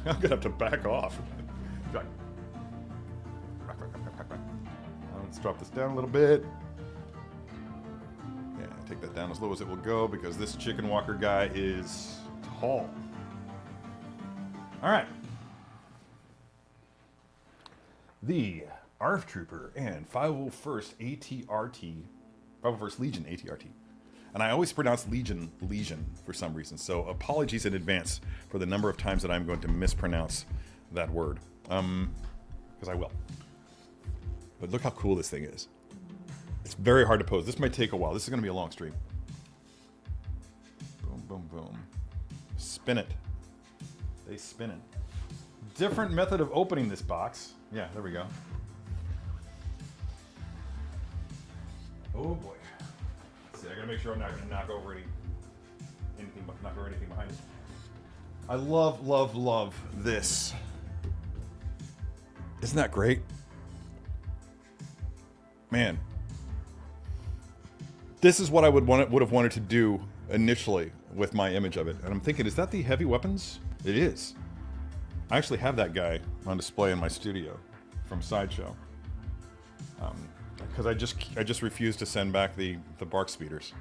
I'm gonna have to back off. Let's drop this down a little bit. Yeah, take that down as low as it will go because this chicken walker guy is tall. All right. The ARF Trooper and 501st ATRT, 501st Legion ATRT. And I always pronounce Legion for some reason. So apologies in advance for the number of times that I'm going to mispronounce that word. Because I will. But look how cool this thing is. It's very hard to pose. This might take a while. This is going to be a long stream. Boom, boom, boom. Spin it. They spin it. Different method of opening this box. Yeah, there we go. Oh boy. I gotta make sure I'm not gonna knock over anything behind it. I love this. Isn't that great? Man. This is what I would have wanted to do initially with my image of it. And I'm thinking, is that the heavy weapons? It is. I actually have that guy on display in my studio from Sideshow. Because I just refuse to send back the bark speeders,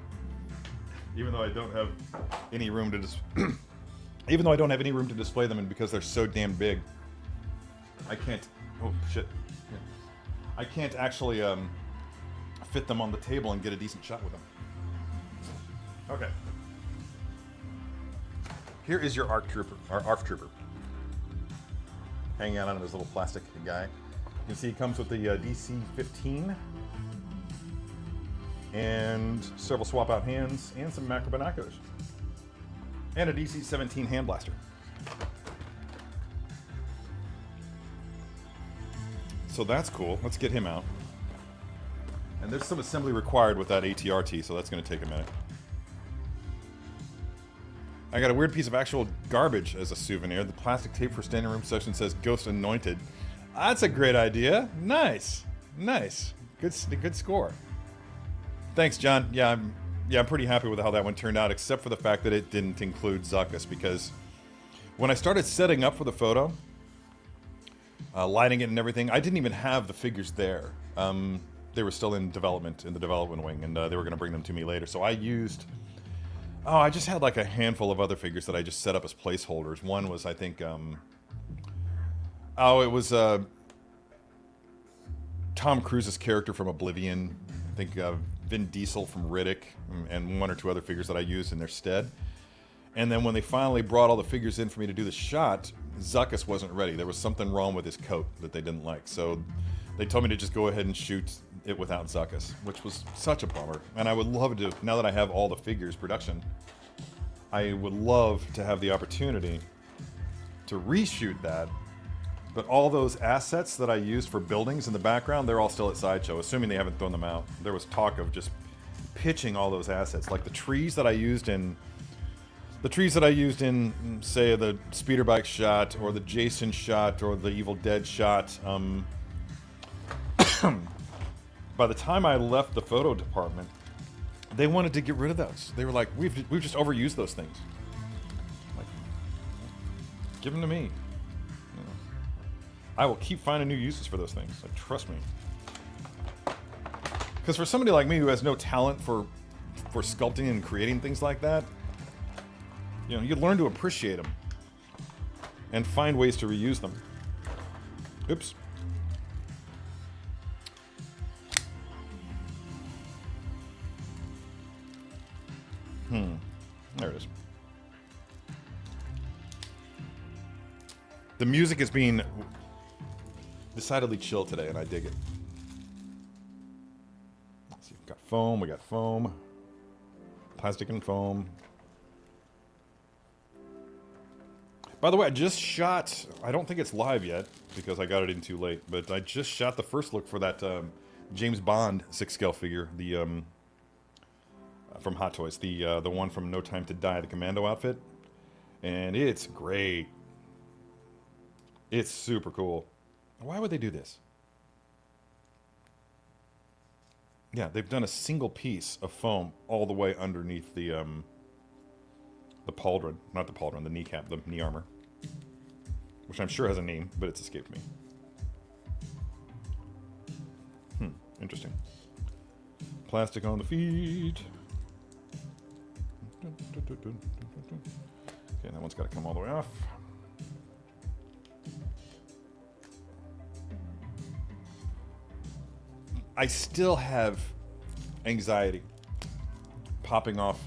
even though I don't have any room to display them, and because they're so damn big, I can't. Oh shit! Yeah. I can't actually fit them on the table and get a decent shot with them. Okay. Here is your ARF Trooper. Hanging out on his little plastic guy. You can see he comes with the DC-15 and several swap-out hands and some macro binoculars and a DC-17 hand blaster. So that's cool. Let's get him out. And there's some assembly required with that ATRT, so that's going to take a minute. I got a weird piece of actual garbage as a souvenir. The plastic tape for standing room session says Ghost Anointed. That's a great idea. Nice. Good score. Thanks, John. Yeah, I'm pretty happy with how that one turned out, except for the fact that it didn't include Zuckus, because when I started setting up for the photo, lighting it and everything, I didn't even have the figures there. They were still in the development wing, and they were going to bring them to me later. So I just had like a handful of other figures that I just set up as placeholders. One was, I think, it was Tom Cruise's character from Oblivion. I think Vin Diesel from Riddick, and one or two other figures that I used in their stead. And then when they finally brought all the figures in for me to do the shot, Zuckus wasn't ready. There was something wrong with his coat that they didn't like. So they told me to just go ahead and shoot it without Zuckus, which was such a bummer. And I would love to, now that I have all the figures production, I would love to have the opportunity to reshoot that. But all those assets that I used for buildings in the background, they're all still at Sideshow, assuming they haven't thrown them out. There was talk of just pitching all those assets, like the trees that I used in, say, the speeder bike shot, or the Jason shot, or the Evil Dead shot. By the time I left the photo department, they wanted to get rid of those. They were like, we've just overused those things. Like, give them to me. You know, I will keep finding new uses for those things. Like, trust me. Because for somebody like me who has no talent for sculpting and creating things like that, you know, you learn to appreciate them and find ways to reuse them. Oops. There it is. The music is being decidedly chill today, and I dig it. Let's see, we got foam, plastic and foam. By the way, I just shot, I don't think it's live yet, because I got it in too late, but I just shot the first look for that James Bond 6-scale figure, the from Hot Toys, the one from No Time to Die, the commando outfit, and it's great. It's super cool. Why would they do this? Yeah, they've done a single piece of foam all the way underneath the pauldron, not the pauldron, the kneecap, the knee armor, which I'm sure has a name, but it's escaped me. Interesting. Plastic on the feet. Okay, that one's got to come all the way off. I still have anxiety popping off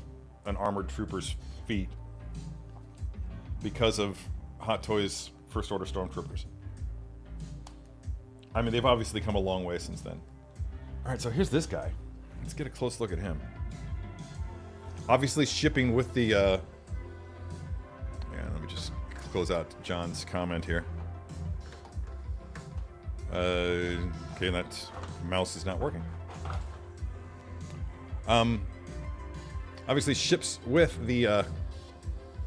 an armored trooper's feet because of Hot Toys First Order Stormtroopers. I mean, they've obviously come a long way since then. All right, so here's this guy. Let's get a close look at him. Obviously shipping with the, yeah, let me just close out John's comment here. Okay, that mouse is not working. Obviously ships with the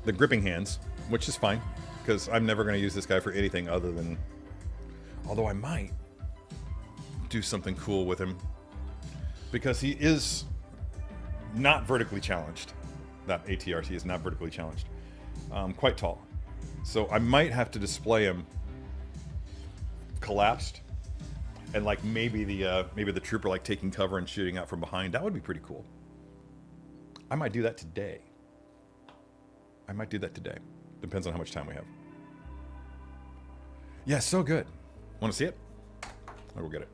gripping hands, which is fine, because I'm never going to use this guy for anything other than, although I might do something cool with him, because he is not vertically challenged. That ATRT is not vertically challenged. Quite tall. So I might have to display him collapsed, and like maybe the trooper like taking cover and shooting out from behind. That would be pretty cool. I might do that today. Depends on how much time we have. Yeah, so good. Want to see it? I'll go get it.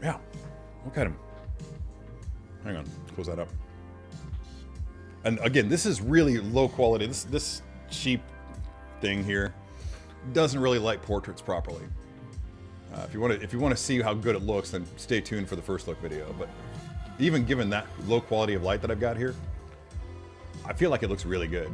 Yeah, look at him. Hang on, close that up. And again, this is really low quality. This cheap thing here doesn't really light portraits properly. If you want to see how good it looks, then stay tuned for the first look video. But even given that low quality of light that I've got here, I feel like it looks really good.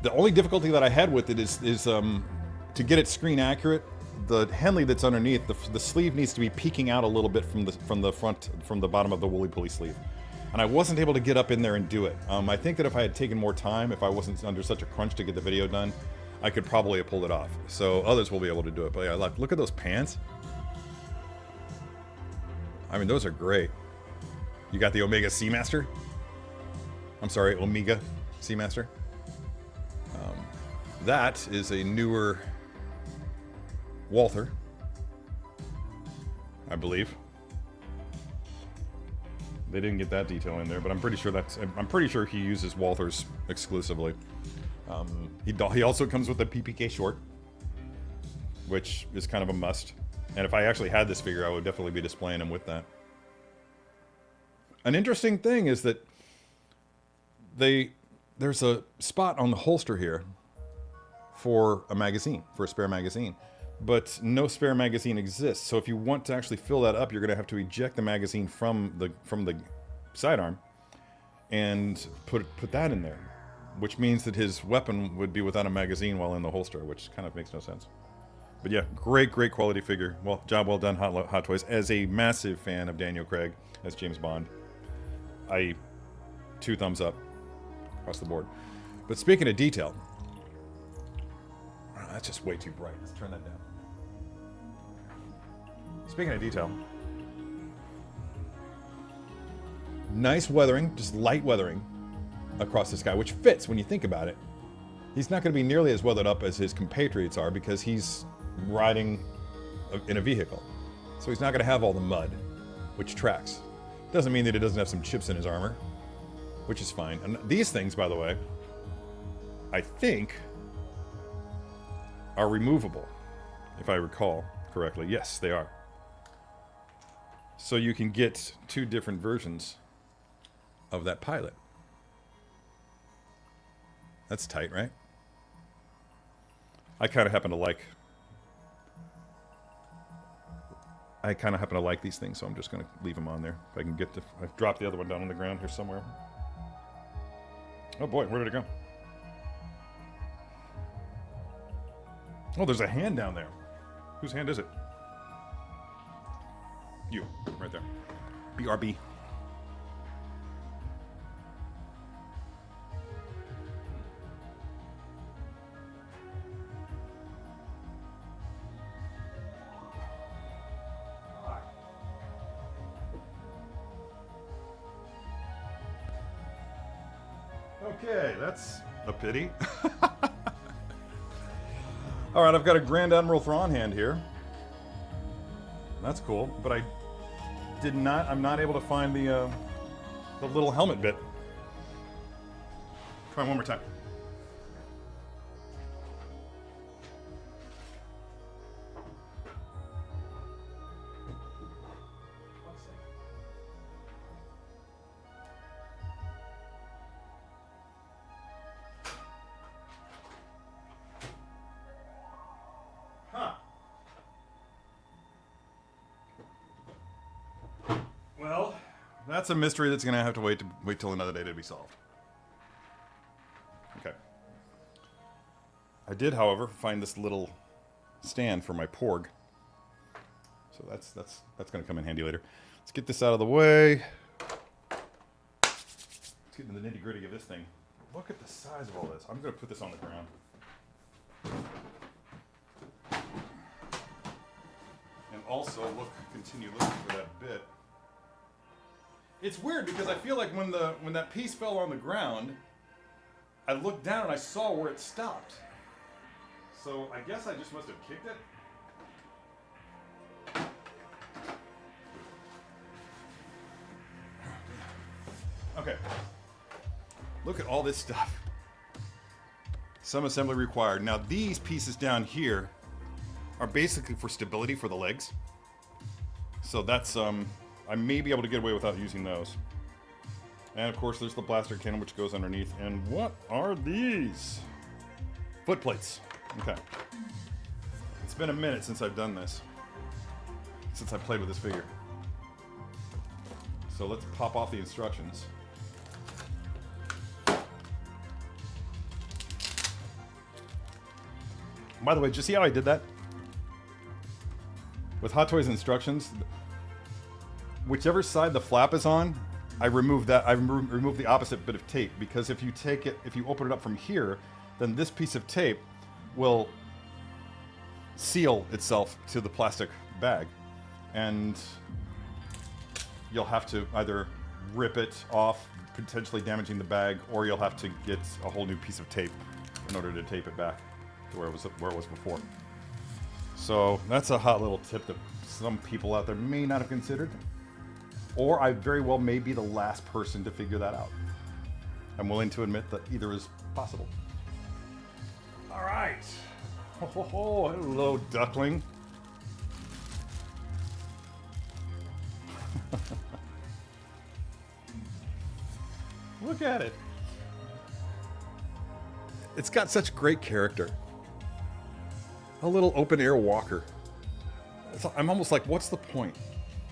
The only difficulty that I had with it is to get it screen accurate. The Henley that's underneath, the sleeve needs to be peeking out a little bit from the bottom of the woolly pulley sleeve, and I wasn't able to get up in there and do it. I think that if I had taken more time, if I wasn't under such a crunch to get the video done, I could probably have pulled it off. So others will be able to do it. But yeah, look at those pants. I mean, those are great. You got the Omega Seamaster. I'm sorry, Omega Seamaster. That is a newer Walther, I believe. They didn't get that detail in there, but I'm pretty sure he uses Walthers exclusively. He also comes with a PPK short, which is kind of a must. And if I actually had this figure, I would definitely be displaying him with that. An interesting thing is that there's a spot on the holster here for a magazine, for a spare magazine, but no spare magazine exists. So if you want to actually fill that up, you're going to have to eject the magazine from the sidearm and put that in there, which means that his weapon would be without a magazine while in the holster, which kind of makes no sense. But yeah, great quality figure. Well, job well done, Hot Toys. As a massive fan of Daniel Craig as James Bond, 2 thumbs up across the board. But speaking of detail, that's just way too bright. Let's turn that down. Speaking of detail, nice weathering, just light weathering across the sky, which fits when you think about it. He's not going to be nearly as weathered up as his compatriots are because he's riding in a vehicle. So he's not going to have all the mud, which tracks. Doesn't mean that he doesn't have some chips in his armor, which is fine. And these things, by the way, I think are removable, if I recall correctly. Yes, they are. So you can get 2 different versions of that pilot. That's tight, right? I kind of happen to like these things, so I'm just going to leave them on there. If I can get I've dropped the other one down on the ground here somewhere. Oh boy, where did it go? Oh, there's a hand down there. Whose hand is it? You, right there. BRB. Okay, that's a pity. All right, I've got a Grand Admiral Thrawn hand here. That's cool, but I'm not able to find the little helmet bit. Try one more time. Well, that's a mystery that's going to have to wait till another day to be solved. Okay. I did, however, find this little stand for my porg. So that's going to come in handy later. Let's get this out of the way. Let's get into the nitty-gritty of this thing. Look at the size of all this. I'm going to put this on the ground. And also continue looking for that bit. It's weird because I feel like when that piece fell on the ground, I looked down and I saw where it stopped. So I guess I just must have kicked it. Okay. Look at all this stuff. Some assembly required. Now these pieces down here are basically for stability for the legs. So that's I may be able to get away without using those. And of course there's the blaster cannon which goes underneath. And what are these? Foot plates. Okay. It's been a minute since I've done this. Since I played with this figure. So let's pop off the instructions. By the way, did you see how I did that? With Hot Toys instructions, whichever side the flap is on, I remove that. I remove the opposite bit of tape because if you open it up from here, then this piece of tape will seal itself to the plastic bag, and you'll have to either rip it off, potentially damaging the bag, or you'll have to get a whole new piece of tape in order to tape it back to where it was before. So that's a hot little tip that some people out there may not have considered. Or I very well may be the last person to figure that out. I'm willing to admit that either is possible. All right. Oh, hello, duckling. Look at it. It's got such great character. A little open air walker. I'm almost like, what's the point?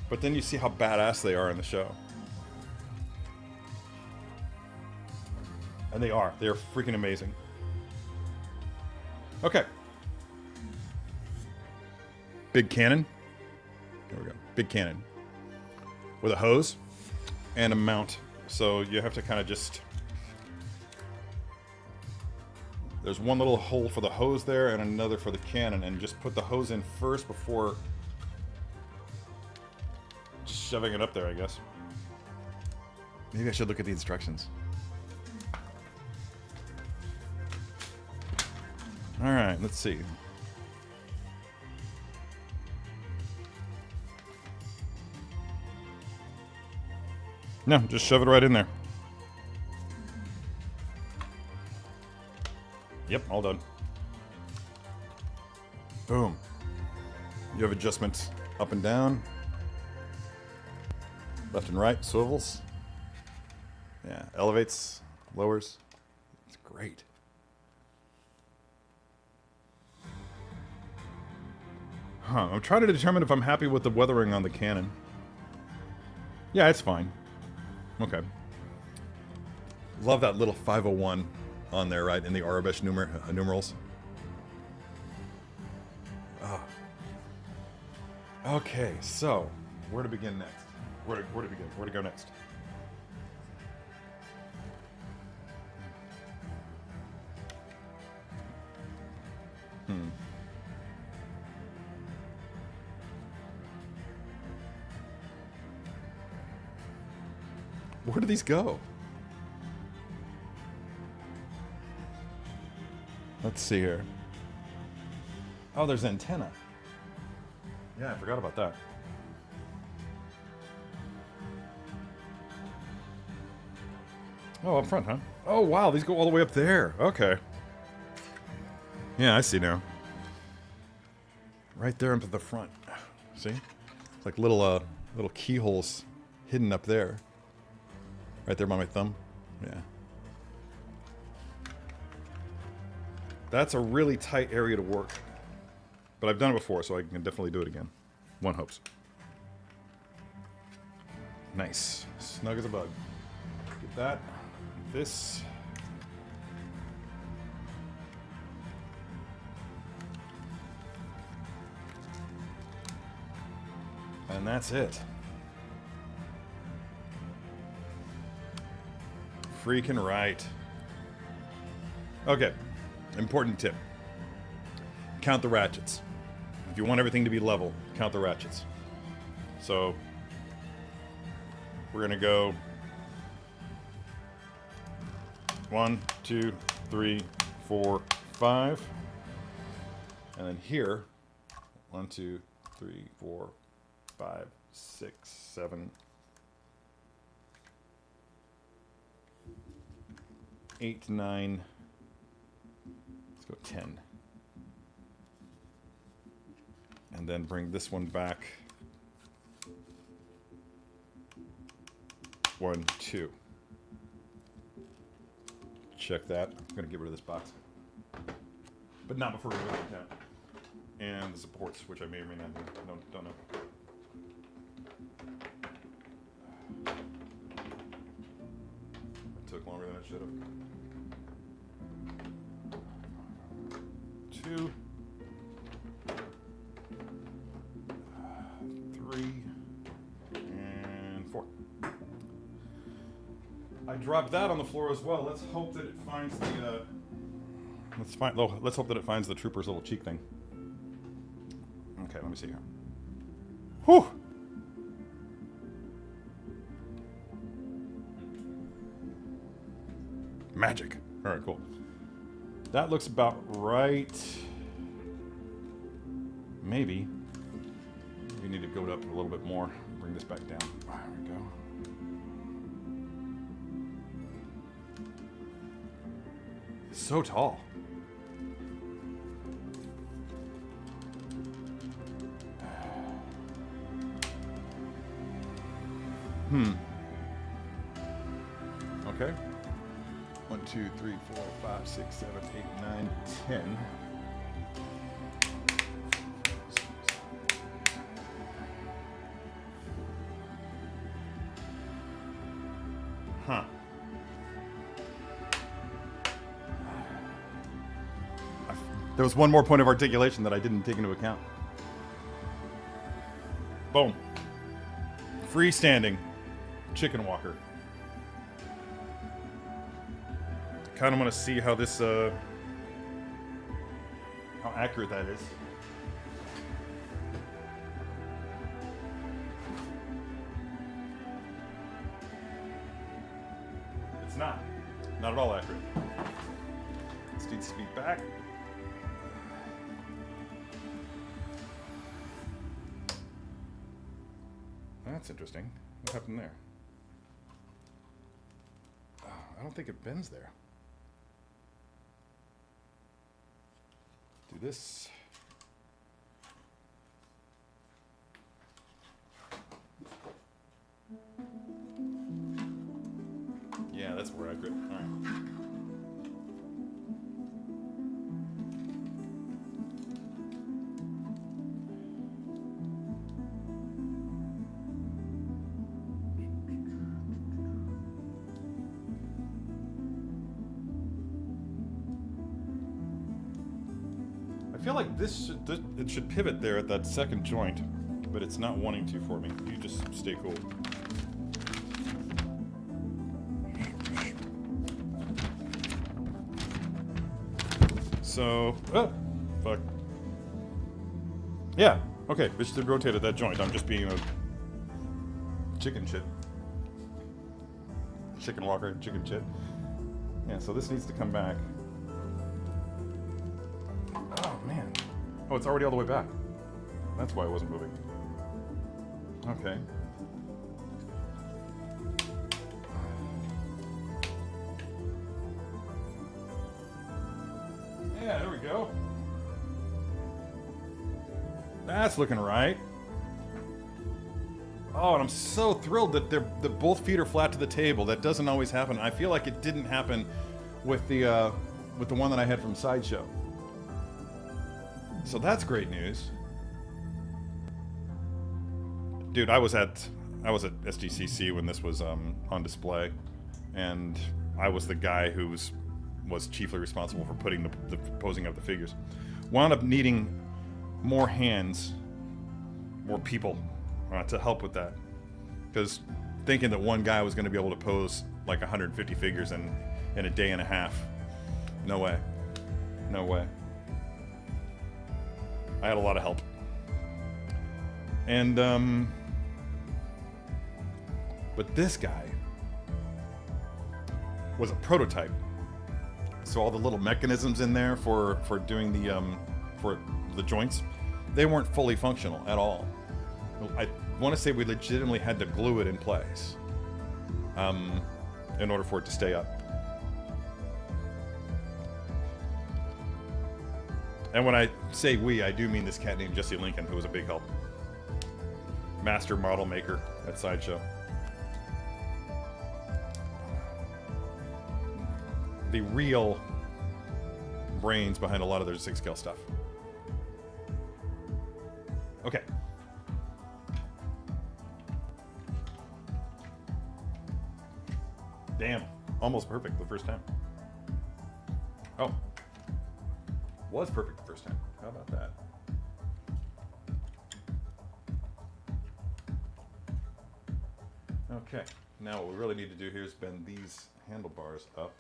But then you see how badass they are in the show. And they are. They are freaking amazing. Okay. Big cannon. There we go. Big cannon. With a hose and a mount. So you have to kind of just... There's one little hole for the hose there and another for the cannon. And just put the hose in first before just shoving it up there, I guess. Maybe I should look at the instructions. All right, let's see. No, just shove it right in there. Yep, all done. Boom. You have adjustments up and down. Left and right, swivels. Yeah, elevates, lowers. It's great. Huh, I'm trying to determine if I'm happy with the weathering on the cannon. Yeah, it's fine. Okay. Love that little 501 on there, right, in the Arabic numerals. Oh. Okay, so, where to begin next? Where to begin? Where to go next? Where do these go? Let's see here. Oh, there's antenna. Yeah, I forgot about that. Oh, up front, huh? Oh, wow, these go all the way up there. Okay. Yeah, I see now. Right there up at the front. See? It's like little keyholes hidden up there. Right there by my thumb. Yeah. That's a really tight area to work. But I've done it before, so I can definitely do it again. One hopes. Nice. Snug as a bug. Get that. This. And that's it. Freaking right. Okay. Important tip. Count the ratchets. If you want everything to be level, count the ratchets. So we're going to go 1, 2, 3, 4, 5. And then here, 1, 2, 3, 4, 5, 6, 7, 8, 9. Let's go 10. And then bring this one back. 1, 2. Check that. I'm going to get rid of this box. But not before we go to the count. And the supports, which I may or may not do. Don't know. It took longer than it should have. 2. 3. And 4. I dropped that on the floor as well. Let's hope that it finds the let's hope that it finds the trooper's little cheek thing. Okay, let me see here. Whew! Magic. All right, cool. That looks about right. Maybe. We need to go up a little bit more. Bring this back down. There we go. So tall. Okay. 1, 2, 3, 4, 5, 6, 7, 8, 9, 10. Huh. There was one more point of articulation that I didn't take into account. Boom. Freestanding chicken walker. Kind of want to see how this, how accurate that is. It's not at all accurate. Let's need speed back. That's interesting. What happened there? Oh, I don't think it bends there. Do this. Yeah, that's more accurate. All right. I feel like it should pivot there at that second joint, but it's not wanting to for me. You just stay cool. So, oh, fuck. Yeah, okay, it should rotate at that joint. I'm just being a chicken shit. Chicken walker, chicken shit. Yeah, so this needs to come back. Oh, man. Oh, it's already all the way back. That's why it wasn't moving. Okay. Yeah, there we go. That's looking right. Oh, and I'm so thrilled that both feet are flat to the table. That doesn't always happen. I feel like it didn't happen with the one that I had from Sideshow. So that's great news. Dude, I was at SDCC when this was on display, and I was the guy who was chiefly responsible for putting the posing of the figures. Wound up needing more hands, more people to help with that, because thinking that one guy was going to be able to pose like 150 figures in a day and a half, no way, no way. I had a lot of help, and but this guy was a prototype. So all the little mechanisms in there for doing the joints, they weren't fully functional at all. I want to say we legitimately had to glue it in place in order for it to stay up. And when I say we, I do mean this cat named Jesse Lincoln, who was a big help. Master model maker at Sideshow. The real brains behind a lot of their 6-scale stuff. Okay. Damn, almost perfect the first time. Oh, was perfect the first time. How about that? Okay, now what we really need to do here is bend these handlebars up.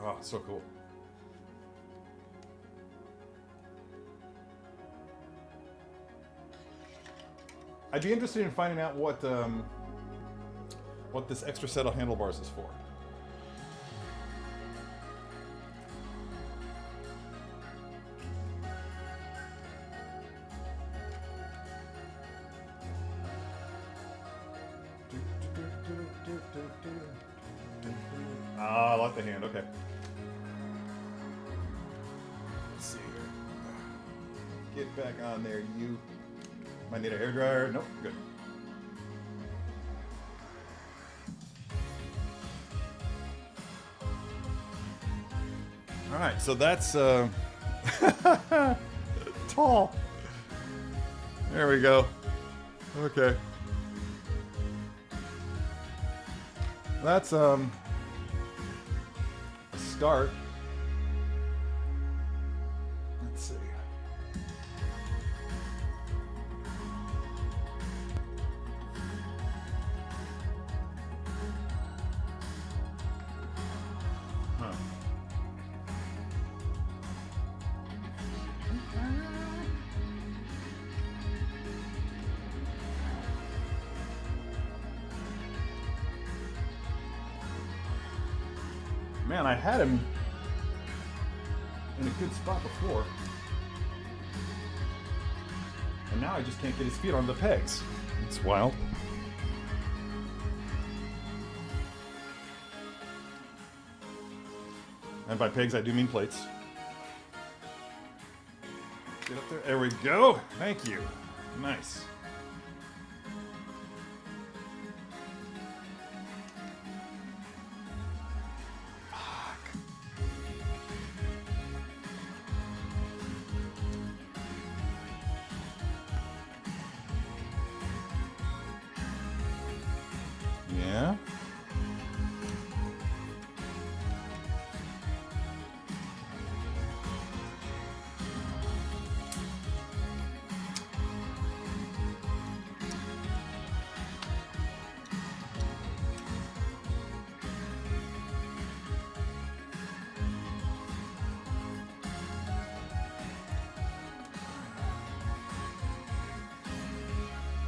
Oh, so cool. I'd be interested in finding out what this extra set of handlebars is for. out the hand. Okay. Let's see here. Get back on there, you. Might need a hairdryer. Nope, good. All right, so that's tall. There we go. Okay. That's a start. Let's see. Huh. Man, I had him in a good spot before. And now I just can't get his feet on the pegs. It's wild. And by pegs, I do mean plates. Get up there. There we go. Thank you. Nice. Yeah.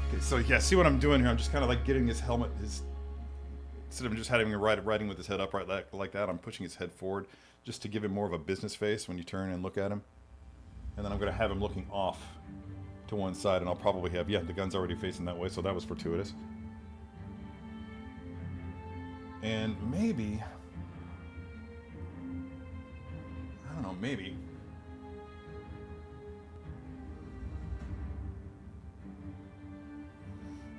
Okay, so yeah, see what I'm doing here? I'm just kind of like getting his helmet, instead of just having him riding with his head upright like that, I'm pushing his head forward just to give him more of a business face when you turn and look at him. And then I'm going to have him looking off to one side, and I'll probably have, yeah, the gun's already facing that way, so that was fortuitous. And maybe, I don't know, maybe.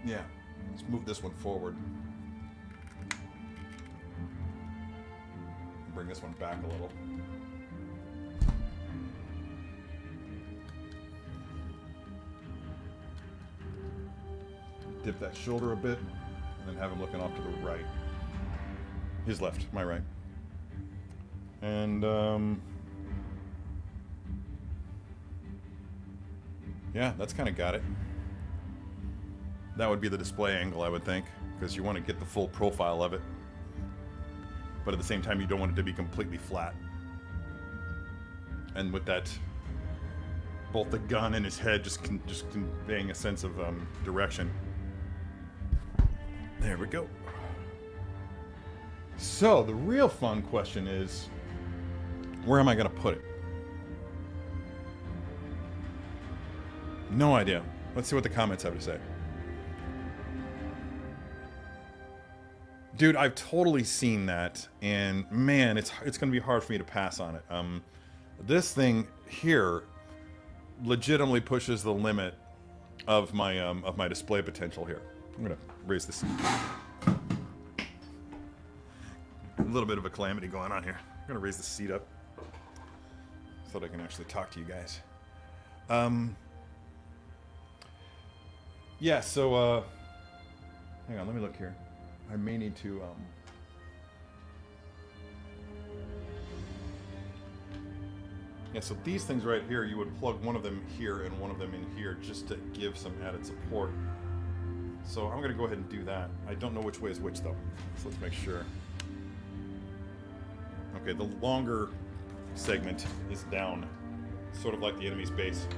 Yeah, let's move this one forward. Bring this one back a little. Dip that shoulder a bit, and then have him looking off to the right. His left, my right. And, yeah, that's kind of got it. That would be the display angle, I would think, because you want to get the full profile of it. But at the same time, you don't want it to be completely flat. And with that, both the gun and his head just conveying a sense of direction. There we go. So the real fun question is, where am I going to put it? No idea. Let's see what the comments have to say. Dude, I've totally seen that, and man, it's going to be hard for me to pass on it. This thing here legitimately pushes the limit of my display potential here. I'm going to raise this. A little bit of a calamity going on here. I'm going to raise the seat up so that I can actually talk to you guys. Yeah, so hang on, let me look here. I may need to yeah, so these things right here, you would plug one of them here and one of them in here just to give some added support. So I'm going to go ahead and do that. I don't know which way is which though, so let's make sure. Okay, the longer segment is down, sort of like the enemy's base.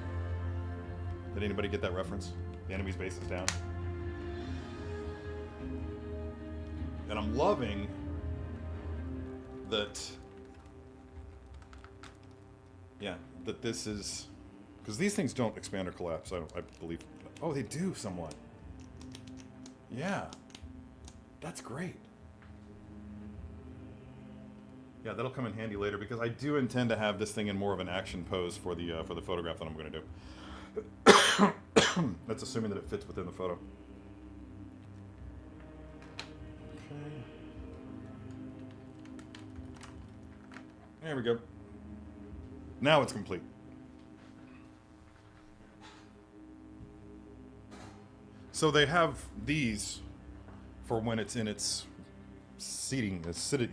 Did anybody get that reference? The enemy's base is down. And I'm loving that, yeah, that this is, because these things don't expand or collapse, I believe. Oh, they do somewhat. Yeah, that's great. Yeah, that'll come in handy later because I do intend to have this thing in more of an action pose for the photograph that I'm going to do. That's assuming that it fits within the photo. Okay. There we go. Now it's complete. So they have these for when it's in its seated position.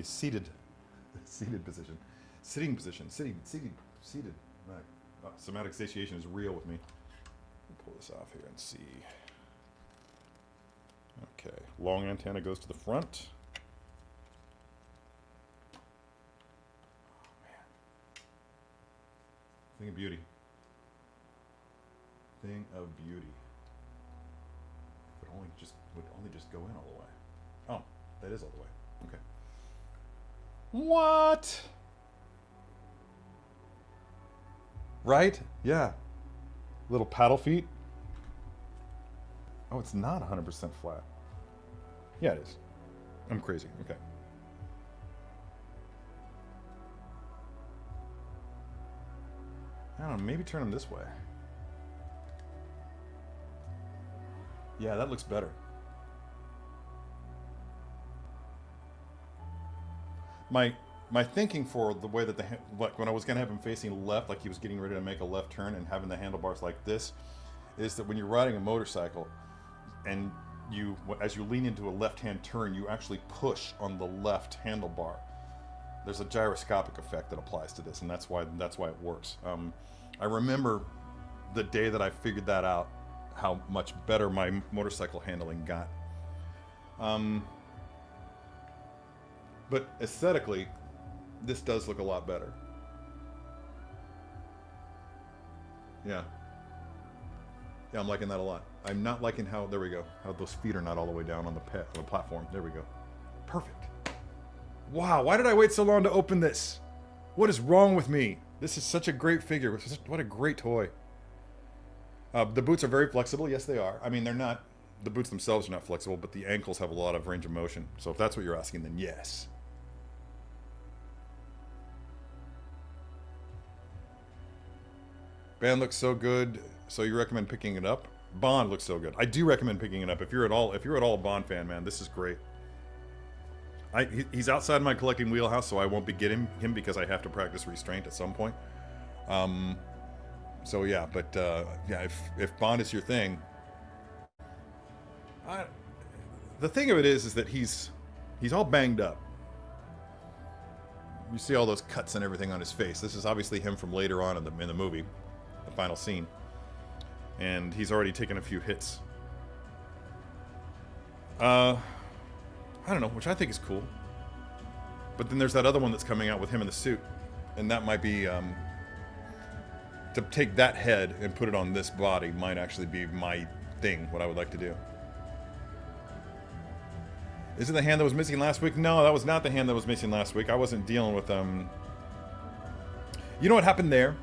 Sitting position. Seated. Right. Oh, somatic satiation is real with me. Let me pull this off here and see. Okay. Long antenna goes to the front. Oh, man. Thing of beauty. Thing of beauty. Would only just go in all the way. Oh, that is all the way. Okay. What? Right? Yeah. Little paddle feet. Oh, it's not 100% flat. Yeah, it is. I'm crazy. Okay. I don't know, maybe turn them this way. Yeah, that looks better. My thinking for the way that like when I was gonna have him facing left, like he was getting ready to make a left turn and having the handlebars like this, is that when you're riding a motorcycle, and as you lean into a left-hand turn, you actually push on the left handlebar. There's a gyroscopic effect that applies to this, and that's why it works. I remember the day that I figured that out, how much better my motorcycle handling got. But aesthetically, this does look a lot better. Yeah. Yeah, I'm liking that a lot. I'm not liking how, there we go, how those feet are not all the way down on the platform. There we go. Perfect. Wow, why did I wait so long to open this? What is wrong with me? This is such a great figure. What a great toy. The boots are very flexible. Yes, they are. I mean, they're not, the boots themselves are not flexible, but the ankles have a lot of range of motion. So if that's what you're asking, then yes. Band looks so good. So you recommend picking it up? Bond looks so good. I do recommend picking it up. If you're at all a Bond fan, man, this is great. He's outside my collecting wheelhouse, so I won't be getting him because I have to practice restraint at some point. So yeah, but yeah, if Bond is your thing, the thing of it is that he's all banged up. You see all those cuts and everything on his face. This is obviously him from later on in the movie, the final scene, and he's already taken a few hits. I don't know, which I think is cool. But then there's that other one that's coming out with him in the suit, and that might be to take that head and put it on this body might actually be my thing, what I would like to do. Is it the hand that was missing last week? No, that was not the hand that was missing last week. I wasn't dealing with You know what happened there?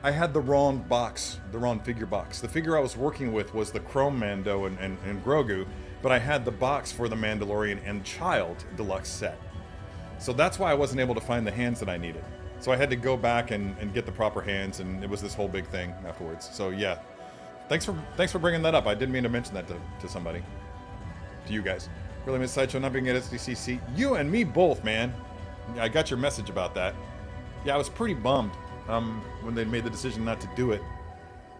I had the wrong box, the wrong figure box. The figure I was working with was the Chrome Mando and Grogu, but I had the box for the Mandalorian and Child deluxe set. So that's why I wasn't able to find the hands that I needed. So I had to go back and get the proper hands, and it was this whole big thing afterwards. So yeah, thanks for bringing that up. I didn't mean to mention that to somebody, to you guys. Really miss Sideshow not being at SDCC. You and me both, man. I got your message about that. Yeah, I was pretty bummed when they made the decision not to do it,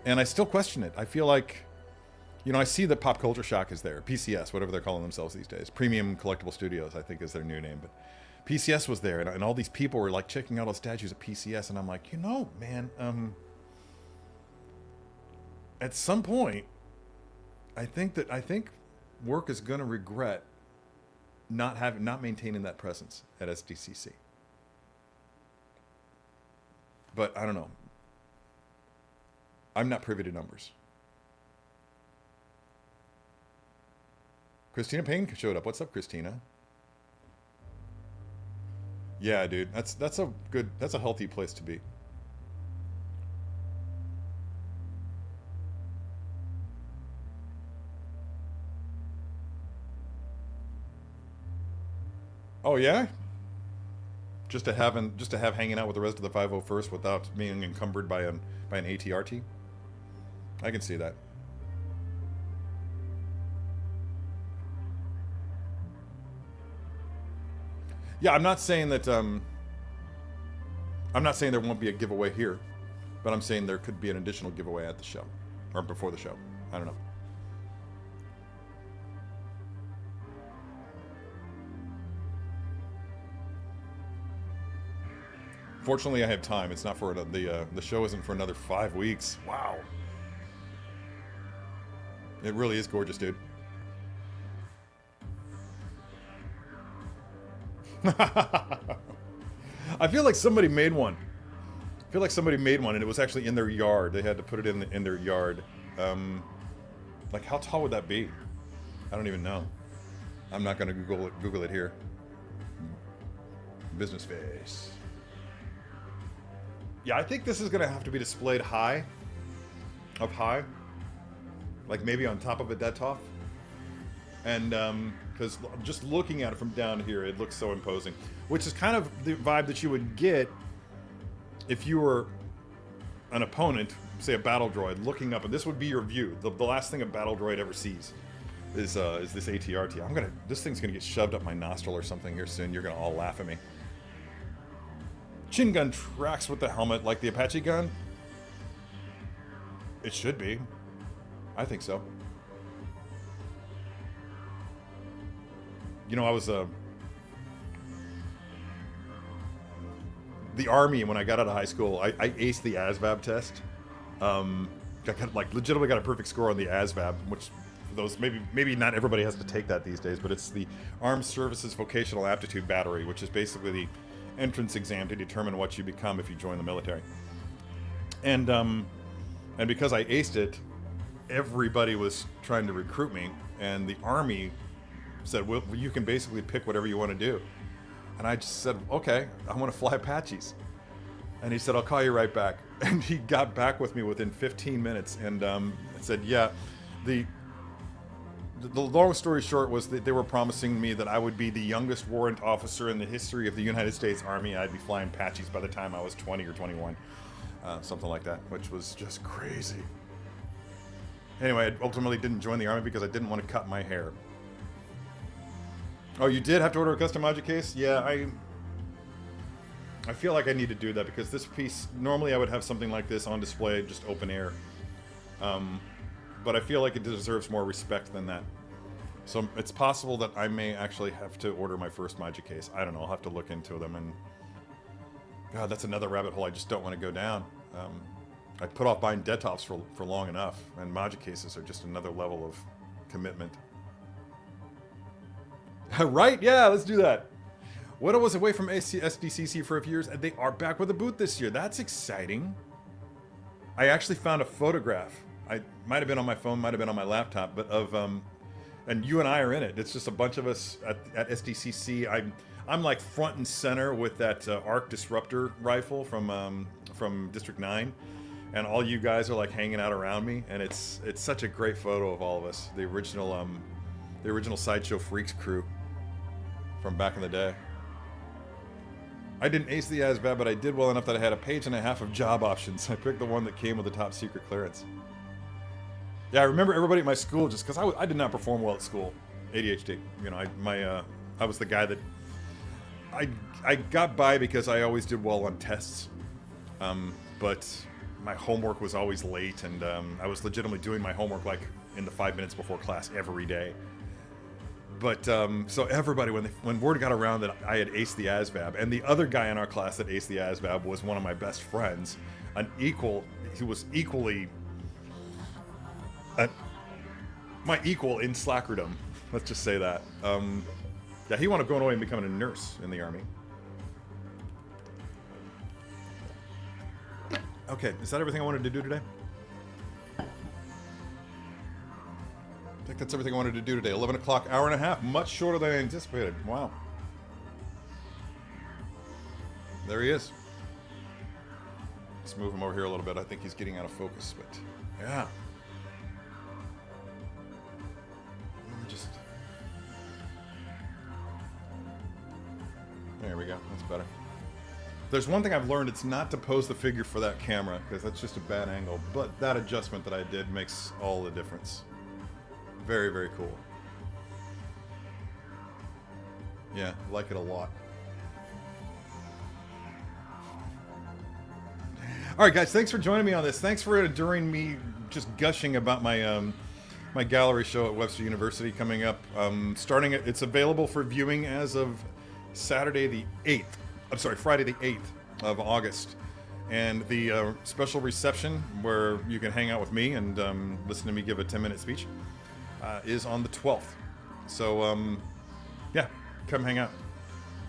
and I still question it. I feel like, you know, I see that Pop Culture Shock is there, PCS, whatever they're calling themselves these days. Premium Collectible Studios, I think, is their new name, but PCS was there, and all these people were like checking out all the statues at PCS, and I'm like, you know, man, at some point, I think work is gonna regret not maintaining that presence at SDCC. But I don't know. I'm not privy to numbers. Christina Payne showed up. What's up, Christina? Yeah, dude. That's a healthy place to be. Oh yeah? just to have hanging out with the rest of the 501st without being encumbered by an ATRT. I can see that. Yeah, I'm not saying that. I'm not saying there won't be a giveaway here, but I'm saying there could be an additional giveaway at the show or before the show. I don't know. Fortunately, I have time. It's not for the show isn't for another 5 weeks. Wow. It really is gorgeous, dude. I feel like somebody made one. I feel like somebody made one, and it was actually in their yard. They had to put it in their yard. Like, how tall would that be? I don't even know. I'm not gonna Google it here. Business face. Yeah, I think this is gonna have to be displayed high, up high, like maybe on top of a Detolf. And because just looking at it from down here, it looks so imposing, which is kind of the vibe that you would get if you were an opponent, say a battle droid, looking up, and this would be your view. The last thing a battle droid ever sees is this ATRT. This thing's gonna get shoved up my nostril or something here soon. You're gonna all laugh at me. Chin gun tracks with the helmet like the Apache gun. It should be. I think so. You know, I was the Army when I got out of high school. I aced the ASVAB test. I legitimately got a perfect score on the ASVAB, which those maybe not everybody has to take that these days, but it's the Armed Services Vocational Aptitude Battery, which is basically the entrance exam to determine what you become if you join the military. And because I aced it, everybody was trying to recruit me, and the Army said, well, you can basically pick whatever you want to do. And I just said, okay, I want to fly Apaches. And he said, I'll call you right back. And he got back with me within 15 minutes and said, yeah, the long story short was that they were promising me that I would be the youngest warrant officer in the history of the United States Army. I'd be flying Apaches by the time I was 20 or 21, something like that, which was just crazy. Anyway, I ultimately didn't join the Army because I didn't want to cut my hair. Oh, you did have to order a custom object case? Yeah, I feel like I need to do that because this piece, normally I would have something like this on display, just open air. But I feel like it deserves more respect than that. So it's possible that I may actually have to order my first Magic case. I don't know, I'll have to look into them. And God, that's another rabbit hole I just don't want to go down. I put off buying Detolfs for long enough, and Magic cases are just another level of commitment. Right? Yeah, let's do that. Widow was away from SDCC for a few years, and they are back with a booth this year. That's exciting. I actually found a photograph. I might have been on my phone, might have been on my laptop, but of and you and I are in it. It's just a bunch of us at SDCC. I'm like front and center with that ARC Disruptor rifle from District 9, and all you guys are like hanging out around me, and it's such a great photo of all of us. The original Sideshow Freaks crew from back in the day. I didn't ace the ASVAB, but I did well enough that I had a page and a half of job options. I picked the one that came with the top secret clearance. Yeah, I remember everybody at my school, just because I did not perform well at school. ADHD. You know, I was the guy that I got by because I always did well on tests, but my homework was always late, and I was legitimately doing my homework like in the 5 minutes before class every day. But so everybody, when word got around that I had aced the ASVAB, and the other guy in our class that aced the ASVAB was one of my best friends, he was equally my equal in slackerdom. Let's just say that. Yeah, he wound up going away and becoming a nurse in the Army. Okay, is that everything I wanted to do today? I think that's everything I wanted to do today. 11 o'clock, hour and a half, much shorter than I anticipated. Wow. There he is. Let's move him over here a little bit. I think he's getting out of focus, but yeah. There we go. That's better. There's one thing I've learned, it's not to pose the figure for that camera, because that's just a bad angle, but that adjustment that I did makes all the difference. Very, very cool. Yeah, like it a lot. Alright guys, thanks for joining me on this. Thanks for enduring me just gushing about my my gallery show at Webster University coming up. It's available for viewing as of Saturday the 8th. I'm sorry, Friday the 8th of August. And the special reception where you can hang out with me and listen to me give a 10-minute speech is on the 12th. So, yeah, come hang out.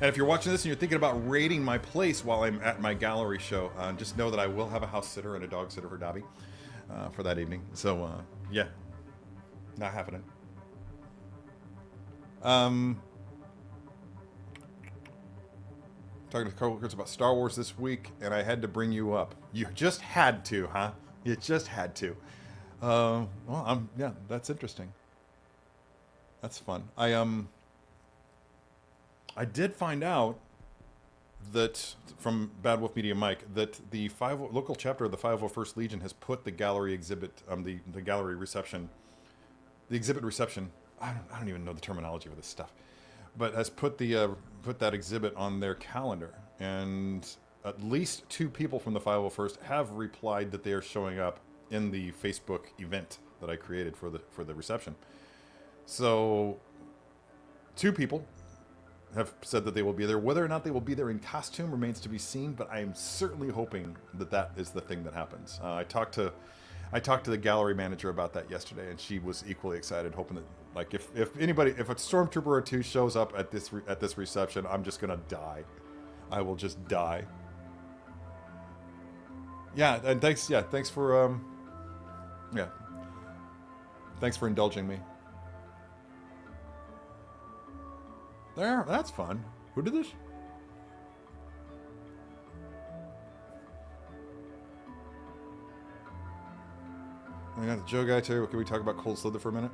And if you're watching this and you're thinking about raiding my place while I'm at my gallery show, just know that I will have a house sitter and a dog sitter for Dobby for that evening. So, yeah, not happening. Talking to coworkers about Star Wars this week, and I had to bring you up. You just had to, huh? You just had to. Well, yeah, that's interesting. That's fun. I did find out that from Bad Wolf Media Mike that the local chapter of the 501st Legion has put the gallery exhibit, the gallery reception, the exhibit reception. I don't even know the terminology for this stuff, but has put the put that exhibit on their calendar, and at least 2 people from the 501st have replied that they are showing up in the Facebook event that I created for the reception. So 2 people have said that they will be there. Whether or not they will be there in costume remains to be seen, but I am certainly hoping that that is the thing that happens. I talked to the gallery manager about that yesterday, and she was equally excited, hoping that, like, if a stormtrooper or 2 shows up at this reception, I'm just gonna die. I will just die. Yeah, and thanks for thanks for indulging me. There, that's fun. Who did this? I got the Joe guy too. Can we talk about Cold Slither for a minute?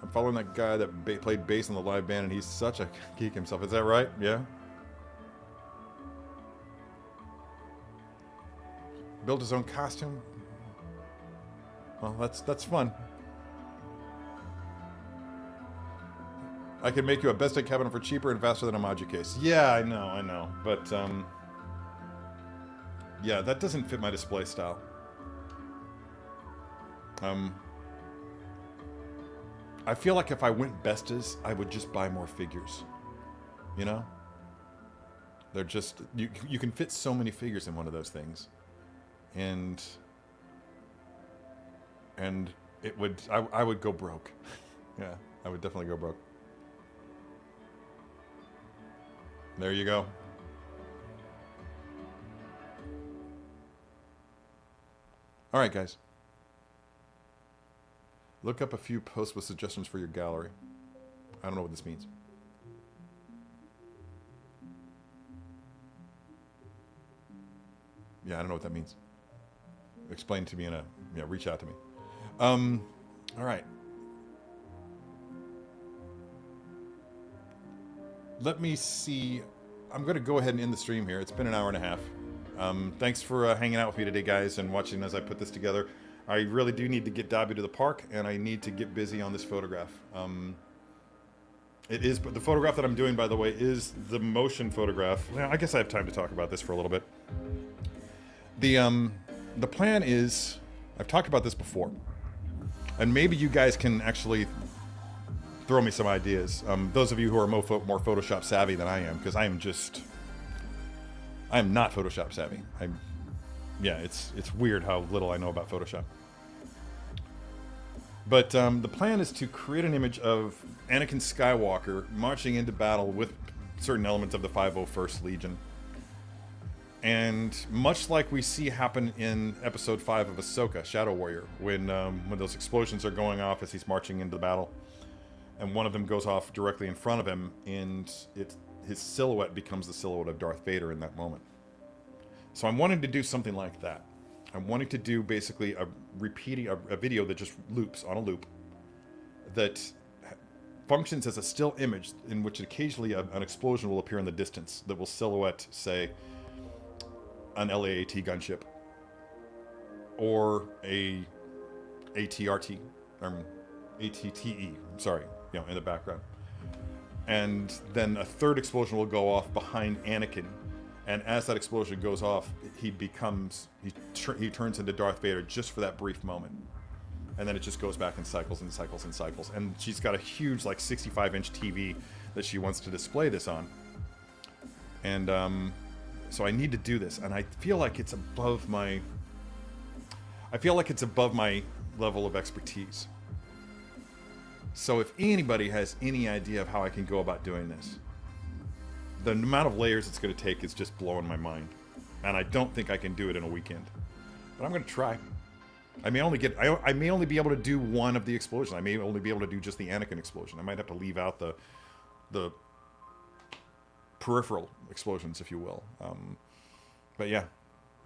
I'm following that guy that played bass in the live band, and he's such a geek himself. Is that right? Yeah. Built his own costume. Well, that's fun. I can make you a best-in cabinet for cheaper and faster than a Maji case. Yeah, I know. But, yeah, that doesn't fit my display style. I feel like if I went bestas, I would just buy more figures. You know? They're just... You can fit so many figures in one of those things. And it would... I would go broke. Yeah, I would definitely go broke. There you go. All right, guys. Look up a few posts with suggestions for your gallery. I don't know what this means. Yeah, I don't know what that means. Explain to me in a... Yeah, reach out to me. All right. Let me see. I'm going to go ahead and end the stream here. It's been an hour and a half. Thanks for hanging out with me today, guys, and watching as I put this together. I really do need to get Dobby to the park, and I need to get busy on this photograph. It is, but the photograph that I'm doing, by the way, is the motion photograph. Well, I guess I have time to talk about this for a little bit. The plan is, I've talked about this before, and maybe you guys can actually throw me some ideas. Those of you who are more Photoshop savvy than I am, because I am not Photoshop savvy. Yeah, it's weird how little I know about Photoshop. But the plan is to create an image of Anakin Skywalker marching into battle with certain elements of the 501st Legion. And much like we see happen in Episode 5 of Ahsoka, Shadow Warrior, when those explosions are going off as he's marching into battle, and one of them goes off directly in front of him, and his silhouette becomes the silhouette of Darth Vader in that moment. So I'm wanting to do something like that. I'm wanting to do basically a video that just loops on a loop, that functions as a still image in which occasionally an explosion will appear in the distance that will silhouette, say, an LAAT gunship or a ATRT, ATTE, sorry, in the background. And then a third explosion will go off behind Anakin. And as that explosion goes off, he turns into Darth Vader just for that brief moment. And then it just goes back in cycles and cycles and cycles. And she's got a huge, like, 65-inch TV that she wants to display this on. And so I need to do this. And I feel like it's above my level of expertise. So if anybody has any idea of how I can go about doing this, the amount of layers it's going to take is just blowing my mind. And I don't think I can do it in a weekend. But I'm going to try. I may only be able to do one of the explosions. I may only be able to do just the Anakin explosion. I might have to leave out the peripheral explosions, if you will. But yeah,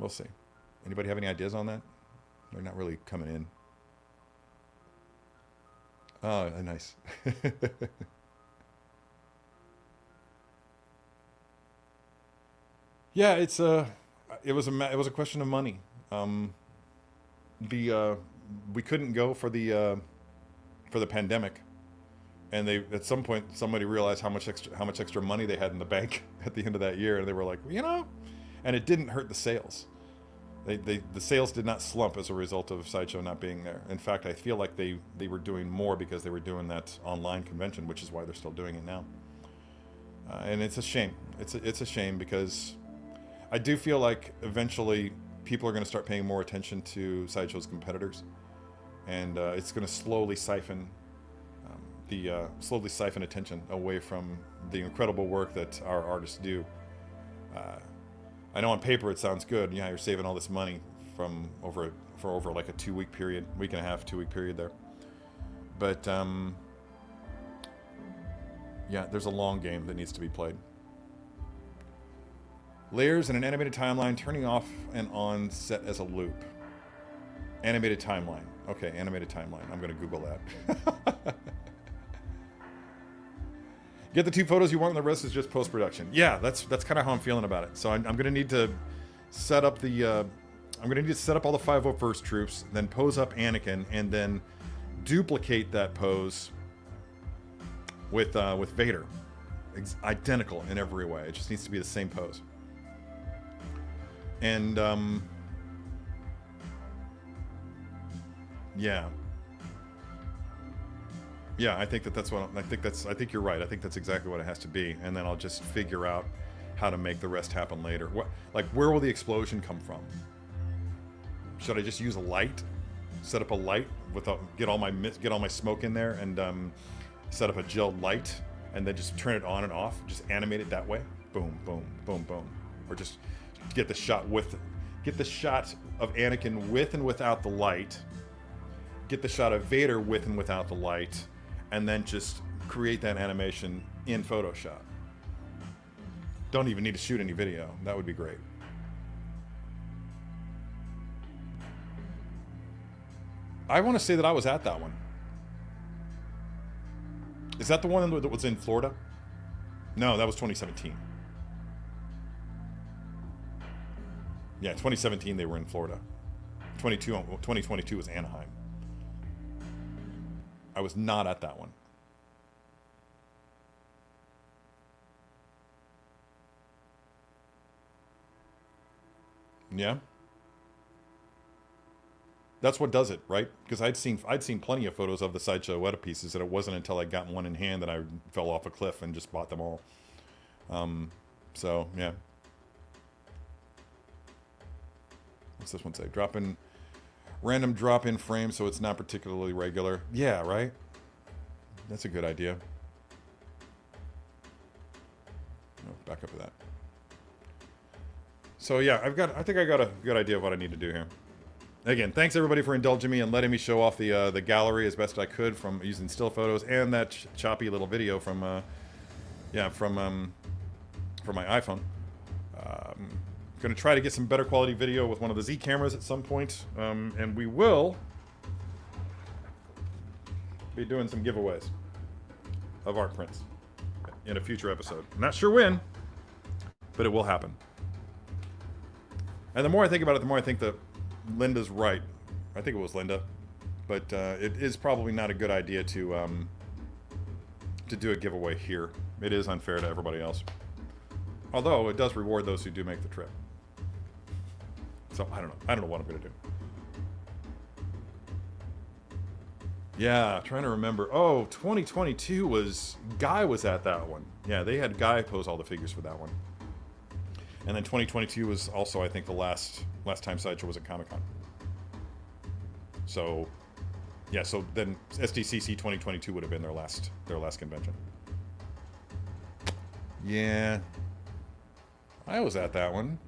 we'll see. Anybody have any ideas on that? They're not really coming in. Oh, nice. Yeah, it was a question of money. We couldn't go for the pandemic, and at some point somebody realized how much extra money they had in the bank at the end of that year, and they were like, and it didn't hurt the sales. The sales did not slump as a result of Sideshow not being there. In fact, I feel like they were doing more because they were doing that online convention, which is why they're still doing it now. And it's a shame. It's a shame because I do feel like eventually people are going to start paying more attention to Sideshow's competitors, and it's going to slowly siphon attention away from the incredible work that our artists do. I know on paper it sounds good. Yeah, you're saving all this money for over like a 2-week period, week and a half, 2-week period there. But yeah, there's a long game that needs to be played. Layers in an animated timeline, turning off and on set as a loop. Animated timeline. Okay, animated timeline. I'm going to Google that. Get the 2 photos you want, and the rest is just post-production. Yeah, that's kind of how I'm feeling about it. So I'm going to need to set up all the 501st troops, then pose up Anakin, and then duplicate that pose with Vader. Identical in every way. It just needs to be the same pose. And yeah, I think that's what I think you're right. I think that's exactly what it has to be, and then I'll just figure out how to make the rest happen later. Where will the explosion come from? Should I just use a light? Set up a light get all my smoke in there, and set up a gel light, and then just turn it on and off. Just animate it that way. Boom, boom, boom, boom. Or just get the shot of Anakin with and without the light. Get the shot of Vader with and without the light, and then just create that animation in Photoshop. Don't even need to shoot any video. That would be great. I want to say that I was at that one. Is that the one that was in Florida? No, that was 2017. Yeah, 2017 they were in Florida. 2022 was Anaheim. I was not at that one. Yeah. That's what does it, right? Because I'd seen plenty of photos of the Sideshow Weta pieces, and it wasn't until I got one in hand that I fell off a cliff and just bought them all. So yeah. What's this one say? Random drop-in frame, so it's not particularly regular. Yeah, right? That's a good idea. Oh, back up to that. So yeah, I think I got a good idea of what I need to do here. Again, thanks everybody for indulging me and letting me show off the gallery as best I could from using still photos and that choppy little video from my iPhone. Going to try to get some better quality video with one of the Z cameras at some point, and we will be doing some giveaways of art prints in a future episode. Not sure when, but it will happen. And the more I think about it, the more I think that Linda's right. I think it was Linda, but it is probably not a good idea to do a giveaway here. It is unfair to everybody else. Although it does reward those who do make the trip. So I don't know. I don't know what I'm gonna do. Yeah, trying to remember. Oh, 2022 was Guy was at that one. Yeah, they had Guy pose all the figures for that one. And then 2022 was also, I think, the last time Sideshow was at Comic-Con. So, yeah. So then SDCC 2022 would have been their last convention. Yeah, I was at that one.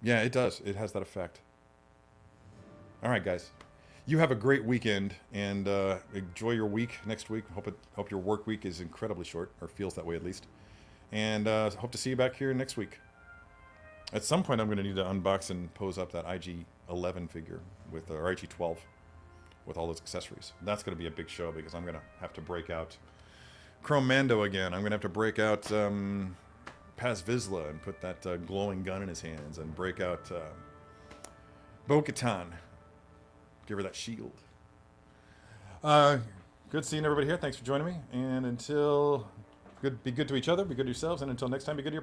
Yeah, it does. It has that effect. All right, guys. You have a great weekend and enjoy your week next week. Hope your work week is incredibly short, or feels that way at least. And hope to see you back here next week. At some point, I'm going to need to unbox and pose up that IG-11 figure with or IG-12 with all those accessories. That's going to be a big show because I'm going to have to break out Chrome Mando again. I'm going to have to break out Paz Vizsla and put that glowing gun in his hands, and break out Bo-Katan. Give her that shield. Good seeing everybody here. Thanks for joining me. And until be good to each other, be good to yourselves, and until next time, be good to your